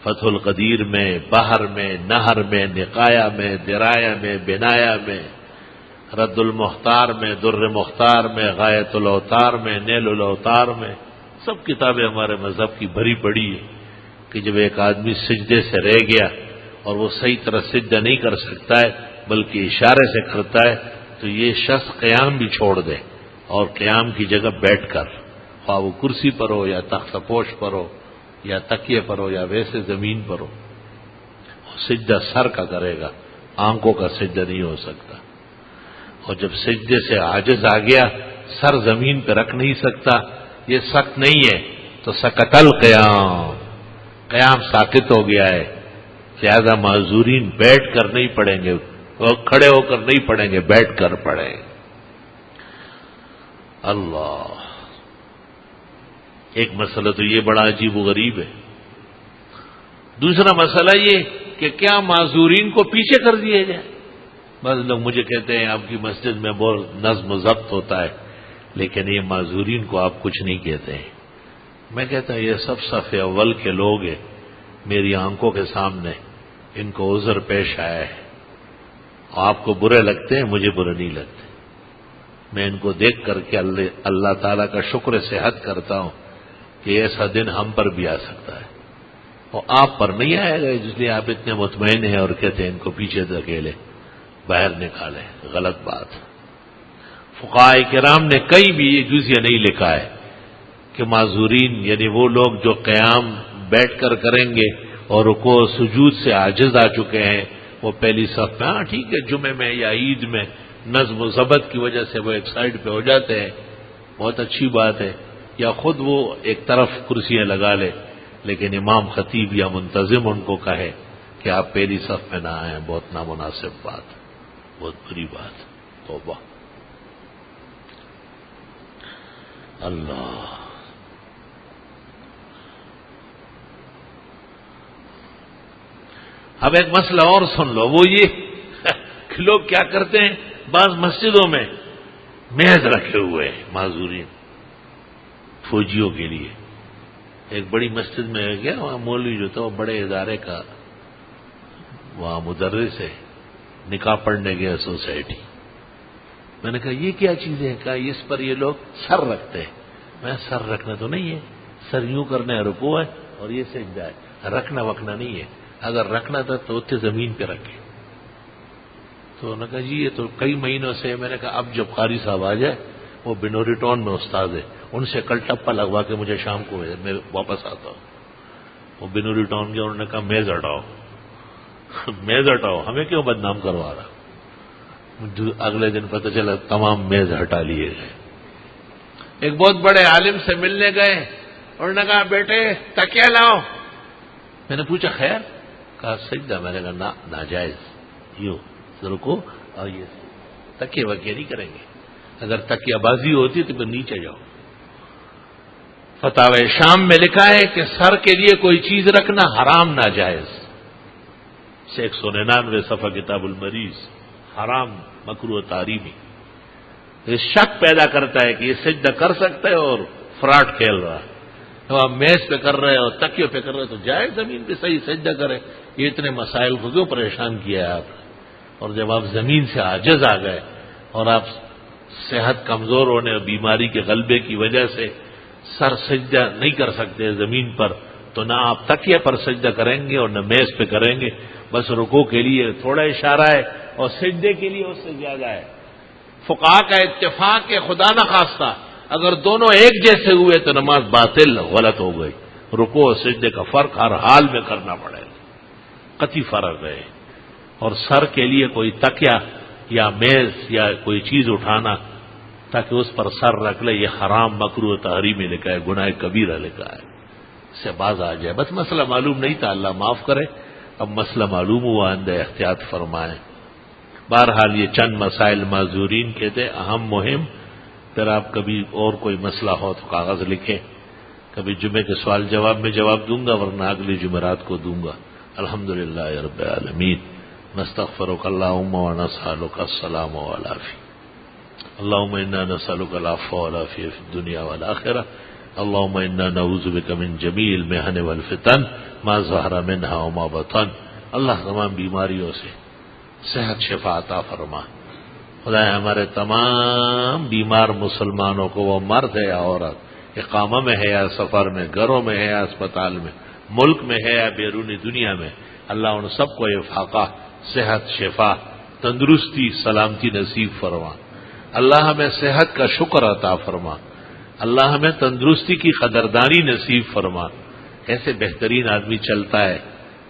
فتح القدیر میں، بحر میں، نہر میں، نقایا میں، درایا میں، بنایا میں، رد المختار میں، در مختار میں، غایت الاوتار میں، نیل الاوتار میں، سب کتابیں ہمارے مذہب کی بھری پڑی ہے کہ جب ایک آدمی سجدے سے رہ گیا اور وہ صحیح طرح سجدہ نہیں کر سکتا ہے بلکہ اشارے سے کرتا ہے تو یہ شخص قیام بھی چھوڑ دے اور قیام کی جگہ بیٹھ کر، خواہ وہ کرسی پر ہو یا تخت پوش پر ہو یا تکیے پر ہو یا ویسے زمین پر ہو، سجدہ سر کا کرے گا، آنکھوں کا سجدہ نہیں ہو سکتا، اور جب سجدے سے عاجز آ گیا، سر زمین پہ رکھ نہیں سکتا، یہ سخت نہیں ہے تو سقط القیام، قیام ساقط ہو گیا ہے، لہذا معذورین بیٹھ کر نہیں پڑھیں گے، وہ کھڑے ہو کر نہیں پڑھیں گے، بیٹھ کر پڑھیں۔ اللہ، ایک مسئلہ تو یہ بڑا عجیب و غریب ہے۔ دوسرا مسئلہ یہ کہ کیا معذورین کو پیچھے کر دیا جائے؟ بعض لوگ مجھے کہتے ہیں آپ کی مسجد میں بہت نظم و ضبط ہوتا ہے لیکن یہ معذورین کو آپ کچھ نہیں کہتے ہیں۔ میں کہتا ہوں یہ سب صف اول کے لوگ ہیں، میری آنکھوں کے سامنے ان کو عذر پیش آیا ہے، آپ کو برے لگتے ہیں، مجھے برے نہیں لگتے، میں ان کو دیکھ کر کے اللہ تعالیٰ کا شکر صحت کرتا ہوں کہ ایسا دن ہم پر بھی آ سکتا ہے، اور آپ پر نہیں آئے گا، اس لیے آپ اتنے مطمئن ہیں اور کہتے ہیں ان کو پیچھے دھکیلے، باہر نکالے، غلط بات۔ فقہاء کرام نے کہیں بھی یہ جزیہ نہیں لکھا ہے کہ معذورین یعنی وہ لوگ جو قیام بیٹھ کر کریں گے اور رکوع و سجود سے عاجز آ چکے ہیں وہ پہلی صف میں، ہاں ٹھیک ہے، جمعے میں یا عید میں نظم و ضبط کی وجہ سے وہ ایک سائڈ پہ ہو جاتے ہیں، بہت اچھی بات ہے، یا خود وہ ایک طرف کرسیاں لگا لے، لیکن امام خطیب یا منتظم ان کو کہے کہ آپ پہلی صف میں نہ آئیں، بہت نامناسب بات، بہت بری بات، توبہ۔ اللہ، اب ایک مسئلہ اور سن لو، وہ یہ کہ لوگ کیا کرتے ہیں، بعض مسجدوں میں میز رکھے ہوئے ہیں معذورین فوجیوں کے لیے۔ ایک بڑی مسجد میں گیا، وہاں مولوی جو تھا وہ بڑے ادارے کا وہاں مدرس ہے، نکاح پڑھنے گیا سوسائٹی. میں نے کہا یہ کیا چیز ہے؟ کہا اس پر یہ لوگ سر رکھتے ہیں. میں سر رکھنا تو نہیں ہے، سر یوں کرنا ہے رکوع ہے اور یہ سجدہ ہے، رکھنا وکھنا نہیں ہے. اگر رکھنا تھا تو اتنے زمین پہ رکھے. تو انہوں نے کہا جی یہ تو کئی مہینوں سے. میں نے کہا اب جب قاری صاحب آ جائے، وہ بنوری ٹاؤن میں استاد ہے، ان سے کل ٹپا لگوا کے مجھے شام کو میں واپس آتا ہوں. وہ بنوری ٹاؤن گیا، انہوں نے کہا میز ہٹاؤ. میز ہٹاؤ، ہمیں کیوں بدنام کروا رہا؟ اگلے دن پتہ چلا تمام میز ہٹا لیے گئے. ایک بہت بڑے عالم سے ملنے گئے، انہوں نے کہا بیٹے تکیہ لاؤ. میں نے پوچھا خیر؟ کہا سجدہ. میں نے کہا ناجائز، یوں رکو اور یہ تکیہ وکیہ نہیں کریں گے. اگر تکیہ بازی ہوتی تو پھر نیچے جاؤ. فتاوی شام میں لکھا ہے کہ سر کے لیے کوئی چیز رکھنا حرام ناجائز. 199 صفحہ کتاب المریض. حرام، مکروہ، تحریمی. یہ شک پیدا کرتا ہے کہ یہ سجدہ کر سکتا ہے اور فراڈ کھیل رہا ہے. تو آپ میز پہ کر رہے اور تکیے پہ کر رہے تو جائے زمین پہ صحیح سجدہ کرے. یہ اتنے مسائل کو کیوں پریشان کیا ہے آپ نے؟ اور جب آپ زمین سے عاجز آ گئے اور آپ صحت کمزور ہونے اور بیماری کے غلبے کی وجہ سے سر سجدہ نہیں کر سکتے زمین پر، تو نہ آپ تکیے پر سجدہ کریں گے اور نہ میز پہ کریں گے. بس رکوع کے لیے تھوڑا اشارہ ہے اور سجدے کے لیے اس سے زیادہ ہے. فقہاء کا اتفاق ہے خدا نخواستہ اگر دونوں ایک جیسے ہوئے تو نماز باطل، غلط ہو گئی. رکوع اور سجدے کا فرق ہر حال میں کرنا پڑے گا، قطعی فرق ہے. اور سر کے لیے کوئی تکیہ یا میز یا کوئی چیز اٹھانا تاکہ اس پر سر رکھ لے، یہ حرام، مکروہ، تحریمی لکھا ہے، گناہ کبیرہ لکھا ہے. اس سے باز آ جائے. بس مسئلہ معلوم نہیں تھا، اللہ معاف کرے. اب مسئلہ معلوم ہوا، آئندہ احتیاط فرمائیں. بہرحال یہ چند مسائل معذورین کے تھے، اہم مہم. پھر آپ کبھی اور کوئی مسئلہ ہو تو کاغذ لکھیں، کبھی جمعے کے سوال جواب میں جواب دوں گا، ورنہ اگلی جمعرات کو دوں گا. الحمدللہ رب العالمین. نستغفرک اللہم ونسألک السلام والعافیہ. اللہم انا نسألک العفو والعافیہ فی الدنیا والآخرہ. اللہم انا نعوذ بک من جمیع المحن والفتن ما ظہر منہا وما بطن. اللہ تمام بیماریوں سے صحت شفا عطا فرما. خدا ہمارے تمام بیمار مسلمانوں کو، وہ مرد ہے یا عورت، اقامہ میں ہے یا سفر میں، گھروں میں ہے یا اسپتال میں، ملک میں ہے یا بیرونی دنیا میں، اللہ ان سب کو افاقہ، صحت، شفا، تندرستی، سلامتی نصیب فرما. اللہ ہمیں صحت کا شکر عطا فرما. اللہ ہمیں تندرستی کی قدردانی نصیب فرما. ایسے بہترین آدمی چلتا ہے،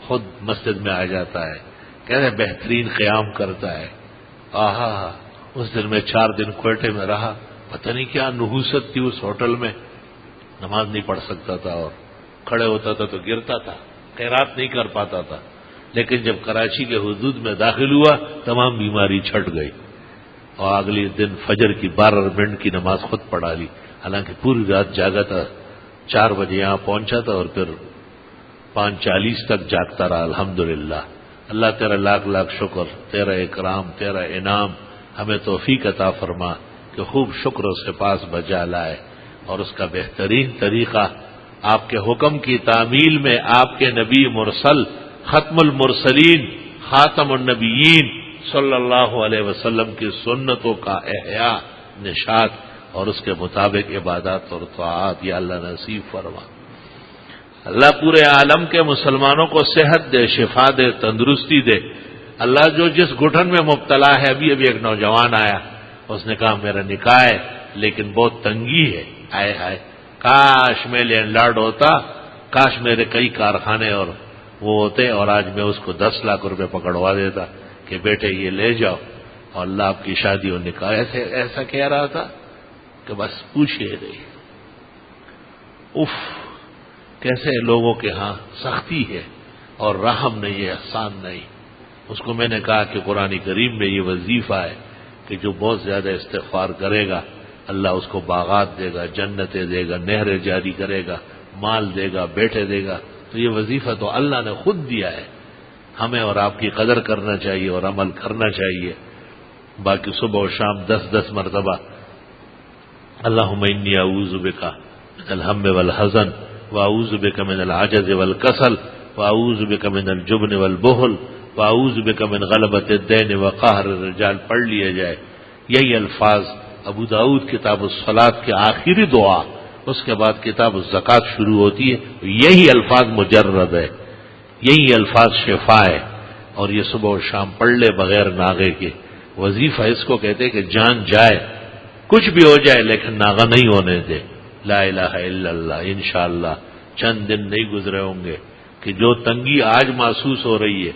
خود مسجد میں آ جاتا ہے، کہتے بہترین قیام کرتا ہے. آہا، اس دن میں 4 دن کوئٹے میں رہا، پتہ نہیں کیا نحوست تھی اس ہوٹل میں. نماز نہیں پڑھ سکتا تھا اور کھڑے ہوتا تھا تو گرتا تھا، خیرات نہیں کر پاتا تھا. لیکن جب کراچی کے حدود میں داخل ہوا تمام بیماری چھٹ گئی اور اگلے دن فجر کی 12 منٹ کی نماز خود پڑھا لی. حالانکہ پوری رات جاگا تھا، 4 بجے یہاں پہنچا تھا اور پھر 5:40 تک جاگتا رہا. الحمدللہ. اللہ تیرا لاکھ لاکھ شکر، تیرا اکرام، تیرا انعام. ہمیں توفیق عطا فرما کہ خوب شکر و سپاس بجا لائے اور اس کا بہترین طریقہ آپ کے حکم کی تعمیل میں آپ کے نبی مرسل، ختم المرسلین، خاتم النبیین صلی اللہ علیہ وسلم کی سنتوں کا احیاء، نشاط اور اس کے مطابق عبادات اور طاعات یا اللہ نصیب فرما. اللہ پورے عالم کے مسلمانوں کو صحت دے، شفا دے، تندرستی دے. اللہ جو جس گھٹن میں مبتلا ہے، ابھی ایک نوجوان آیا، اس نے کہا میرا نکاح ہے لیکن بہت تنگی ہے. آئے ہائے، کاش میں لینڈ لارڈ ہوتا، کاش میرے کئی کارخانے اور وہ ہوتے اور آج میں اس کو 10 لاکھ روپے پکڑوا دیتا کہ بیٹے یہ لے جاؤ اور اللہ آپ کی شادی اور نکاح. ایسا کہہ رہا تھا کہ بس پوچھئے نہیں. اف، کیسے لوگوں کے ہاں سختی ہے اور رحم نہیں ہے، احسان نہیں. اس کو میں نے کہا کہ قرآن کریم میں یہ وظیفہ ہے کہ جو بہت زیادہ استغفار کرے گا اللہ اس کو باغات دے گا، جنتیں دے گا، نہریں جاری کرے گا، مال دے گا، بیٹے دے گا. تو یہ وظیفہ تو اللہ نے خود دیا ہے. ہمیں اور آپ کی قدر کرنا چاہیے اور عمل کرنا چاہیے. باقی صبح و شام 10 مرتبہ اللہم انی اعوذ بک من الہم والحزن واعوذ بک من العجز والکسل واعوذ بک من الجبن والبخل وَأَعُوذُ بِكَ مِنْ غَلَبَةِ الدَّيْنِ وَقَهْرِ الرِّجَالِ پڑھ لیا جائے. یہی الفاظ ابو داؤد کتاب الصلاۃ کے آخری دعا، اس کے بعد کتاب الزکوٰۃ شروع ہوتی ہے. یہی الفاظ مجرد ہے، یہی الفاظ شفا ہے، اور یہ صبح و شام پڑھ لے بغیر ناغے کے. وظیفہ اس کو کہتے کہ جان جائے، کچھ بھی ہو جائے لیکن ناغہ نہیں ہونے دے. لا الہ الا اللہ. انشاءاللہ چند دن نہیں گزرے ہوں گے کہ جو تنگی آج محسوس ہو رہی ہے،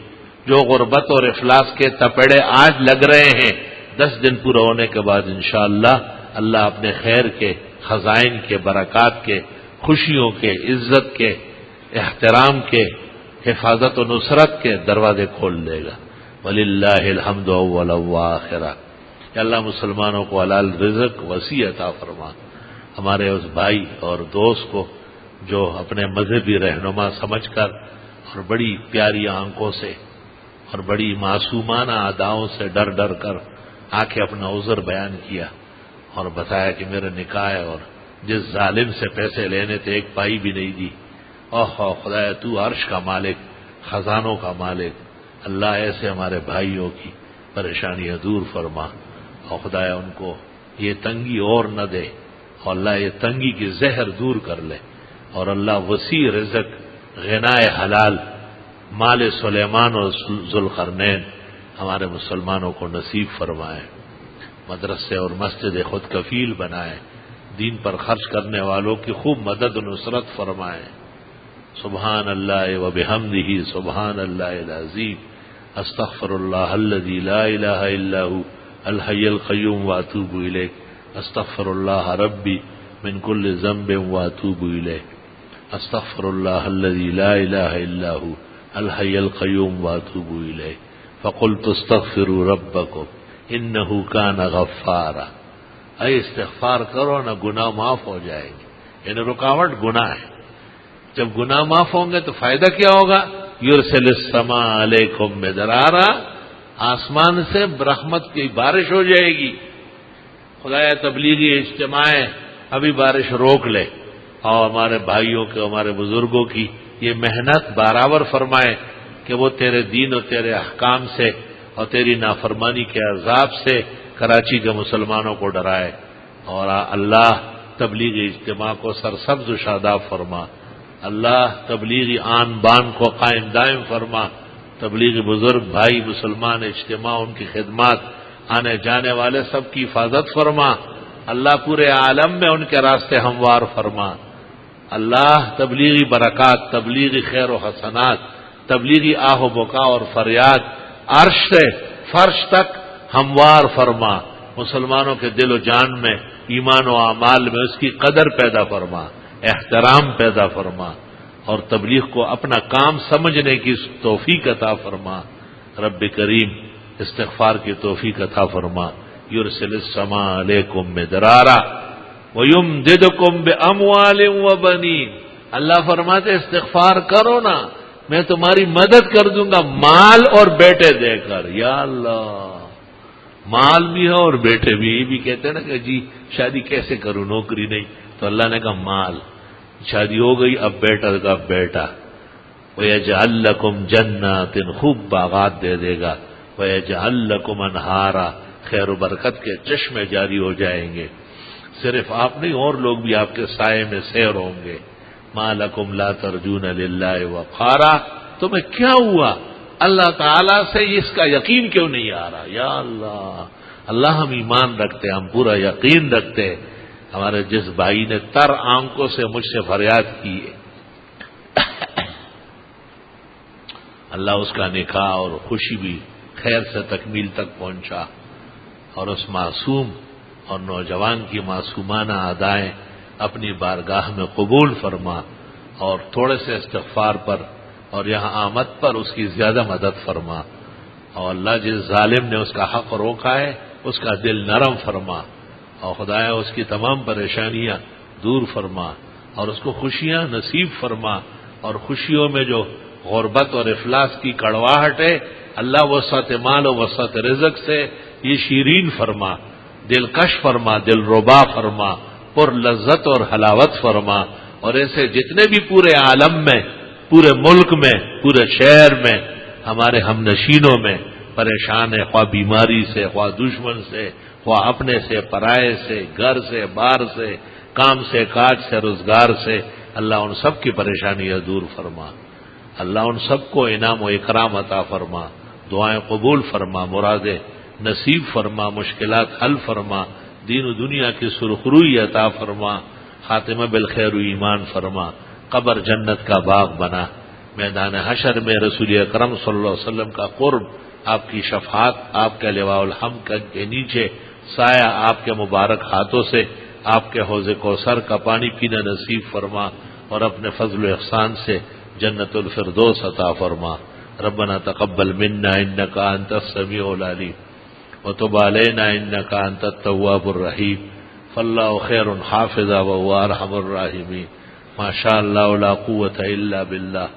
جو غربت اور افلاس کے تپیڑے آج لگ رہے ہیں، 10 دن پورا ہونے کے بعد انشاءاللہ اللہ اپنے خیر کے خزائن کے، برکات کے، خوشیوں کے، عزت کے، احترام کے، حفاظت و نصرت کے دروازے کھول دے گا. وَلِلَّهِ الْحَمْدُ أَوَّلًا وَآخِرًا. کہ اللہ مسلمانوں کو حلال رزق وسیع عطا فرما. ہمارے اس بھائی اور دوست کو جو اپنے مذہبی رہنما سمجھ کر اور بڑی پیاری آنکھوں سے اور بڑی معصومانہ اداؤں سے ڈر ڈر کر آ کے اپنا عذر بیان کیا اور بتایا کہ میرا نکاح ہے، اور جس ظالم سے پیسے لینے تھے ایک پائی بھی نہیں دی. اوہ خدایا تو عرش کا مالک، خزانوں کا مالک، اللہ ایسے ہمارے بھائیوں کی پریشانیاں دور فرما، اور خدایا ان کو یہ تنگی اور نہ دے، اور اللہ یہ تنگی کی زہر دور کر لے، اور اللہ وسیع رزق، غنائے حلال، مال سلیمان اور ذوالقرنین ہمارے مسلمانوں کو نصیب فرمائے. مدرسے اور مسجد خود کفیل بنائے، دین پر خرچ کرنے والوں کی خوب مدد و نصرت فرمائے. سبحان اللہ و بحمدہ سبحان اللہ العظیم. استغفر اللہ الذی لا الہ الا هو الحی القیوم واتوب الیہ. استغفر اللہ ربی من کل ذنب واتوب الیہ. استغفر اللہ الذی لا الہ الا هو الحی القیوم واتوب الیہ. فقلت استغفروا ربکم انہ کان غفارا. اے استغفار کرو نہ گناہ معاف ہو جائیں گے. یعنی رکاوٹ گناہ ہے. جب گناہ معاف ہوں گے تو فائدہ کیا ہوگا؟ یرسل السماء علیکم مدرارا. آسمان سے رحمت کی بارش ہو جائے گی. خدایا تبلیغی اجتماع ابھی بارش روک لے، اور ہمارے بھائیوں کے، ہمارے بزرگوں کی یہ محنت برابر فرمائے کہ وہ تیرے دین اور تیرے احکام سے اور تیری نافرمانی کے عذاب سے کراچی کے مسلمانوں کو ڈرائے. اور اللہ تبلیغی اجتماع کو سرسبز و شاداب فرما. اللہ تبلیغی آن بان کو قائم دائم فرما. تبلیغی بزرگ بھائی مسلمان اجتماع، ان کی خدمات، آنے جانے والے سب کی حفاظت فرما. اللہ پورے عالم میں ان کے راستے ہموار فرما. اللہ تبلیغی برکات، تبلیغی خیر و حسنات، تبلیغی آہ و بکا اور فریاد عرش سے فرش تک ہموار فرما. مسلمانوں کے دل و جان میں، ایمان و اعمال میں اس کی قدر پیدا فرما، احترام پیدا فرما، اور تبلیغ کو اپنا کام سمجھنے کی توفیق عطا فرما. رب کریم استغفار کی توفیق عطا فرما. یرسل السماء علیکم مدرارا ویمددکم باموال وبنین. اللہ فرماتے استغفار کرو نا، میں تمہاری مدد کر دوں گا مال اور بیٹے دے کر. یا اللہ، مال بھی ہے اور بیٹے بھی. یہ بھی کہتے ہیں نا کہ جی شادی کیسے کروں، نوکری نہیں، تو اللہ نے کہا مال. شادی ہو گئی، اب بیٹا کا بیٹا. وَيَجْعَلْ لَكُمْ جَنَّاتٍ، خوب باغات دے دے گا. وَيَجْعَلْ لَكُمْ أَنْهَارًا، خیر و برکت کے چشمے جاری ہو جائیں گے. صرف آپ نہیں، اور لوگ بھی آپ کے سائے میں سیر ہوں گے. مَا لَكُمْ لَا تَرْجُونَ لِلَّهِ وَقَارًا. تمہیں کیا ہوا؟ اللہ تعالیٰ سے اس کا یقین کیوں نہیں آ رہا؟ یا اللہ، اللہ ہم ایمان رکھتے، ہم پورا یقین رکھتے. ہمارے جس بھائی نے تر آنکھوں سے مجھ سے فریاد کی ہے، اللہ اس کا نکاح اور خوشی بھی خیر سے تکمیل تک پہنچا، اور اس معصوم اور نوجوان کی معصومانہ ادائیں اپنی بارگاہ میں قبول فرما، اور تھوڑے سے استغفار پر اور یہاں آمد پر اس کی زیادہ مدد فرما. اور اللہ جس ظالم نے اس کا حق روکا ہے اس کا دل نرم فرما، اور خدایا اس کی تمام پریشانیاں دور فرما، اور اس کو خوشیاں نصیب فرما. اور خوشیوں میں جو غربت اور افلاس کی کڑواہٹ ہے، اللہ وسعت مال و وسعت رزق سے یہ شیرین فرما، دلکش فرما، دل ربا فرما، پر لذت اور حلاوت فرما. اور ایسے جتنے بھی پورے عالم میں، پورے ملک میں، پورے شہر میں ہمارے ہم نشینوں میں پریشان ہے، خواہ بیماری سے، خواہ دشمن سے، خواہ اپنے سے، پرائے سے، گھر سے، بار سے، کام سے، کاج سے، روزگار سے، اللہ ان سب کی پریشانیاں دور فرما، اللہ ان سب کو انعام و اکرام عطا فرما، دعائیں قبول فرما، مرادیں نصیب فرما، مشکلات حل فرما، دین و دنیا کی سرخروئی عطا فرما، خاتمہ بالخیر و ایمان فرما، قبر جنت کا باغ بنا، میدان حشر میں رسول اکرم صلی اللہ علیہ وسلم کا قرب، آپ کی شفاعت، آپ کے لواء الحمد کے نیچے سایہ آپ کے مبارک ہاتھوں سے، آپ کے حوض کوثر کا پانی پینا نصیب فرما، اور اپنے فضل و احسان سے جنت الفردوس عطا فرما۔ ربنا تقبل منا انك انت السميع العليم وتب علينا انك انت التواب الرحيم فالله خير حافظا وهو ارحم الراحمين ما شاء الله لا قوة الا بالله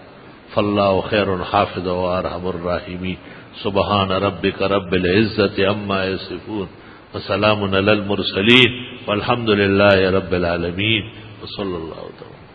فالله خير حافظا وهو ارحم الراحمين سبحان ربك رب العزة عما يصفون وسلام على المرسلين والحمد لله رب العالمين وصلى الله تعالى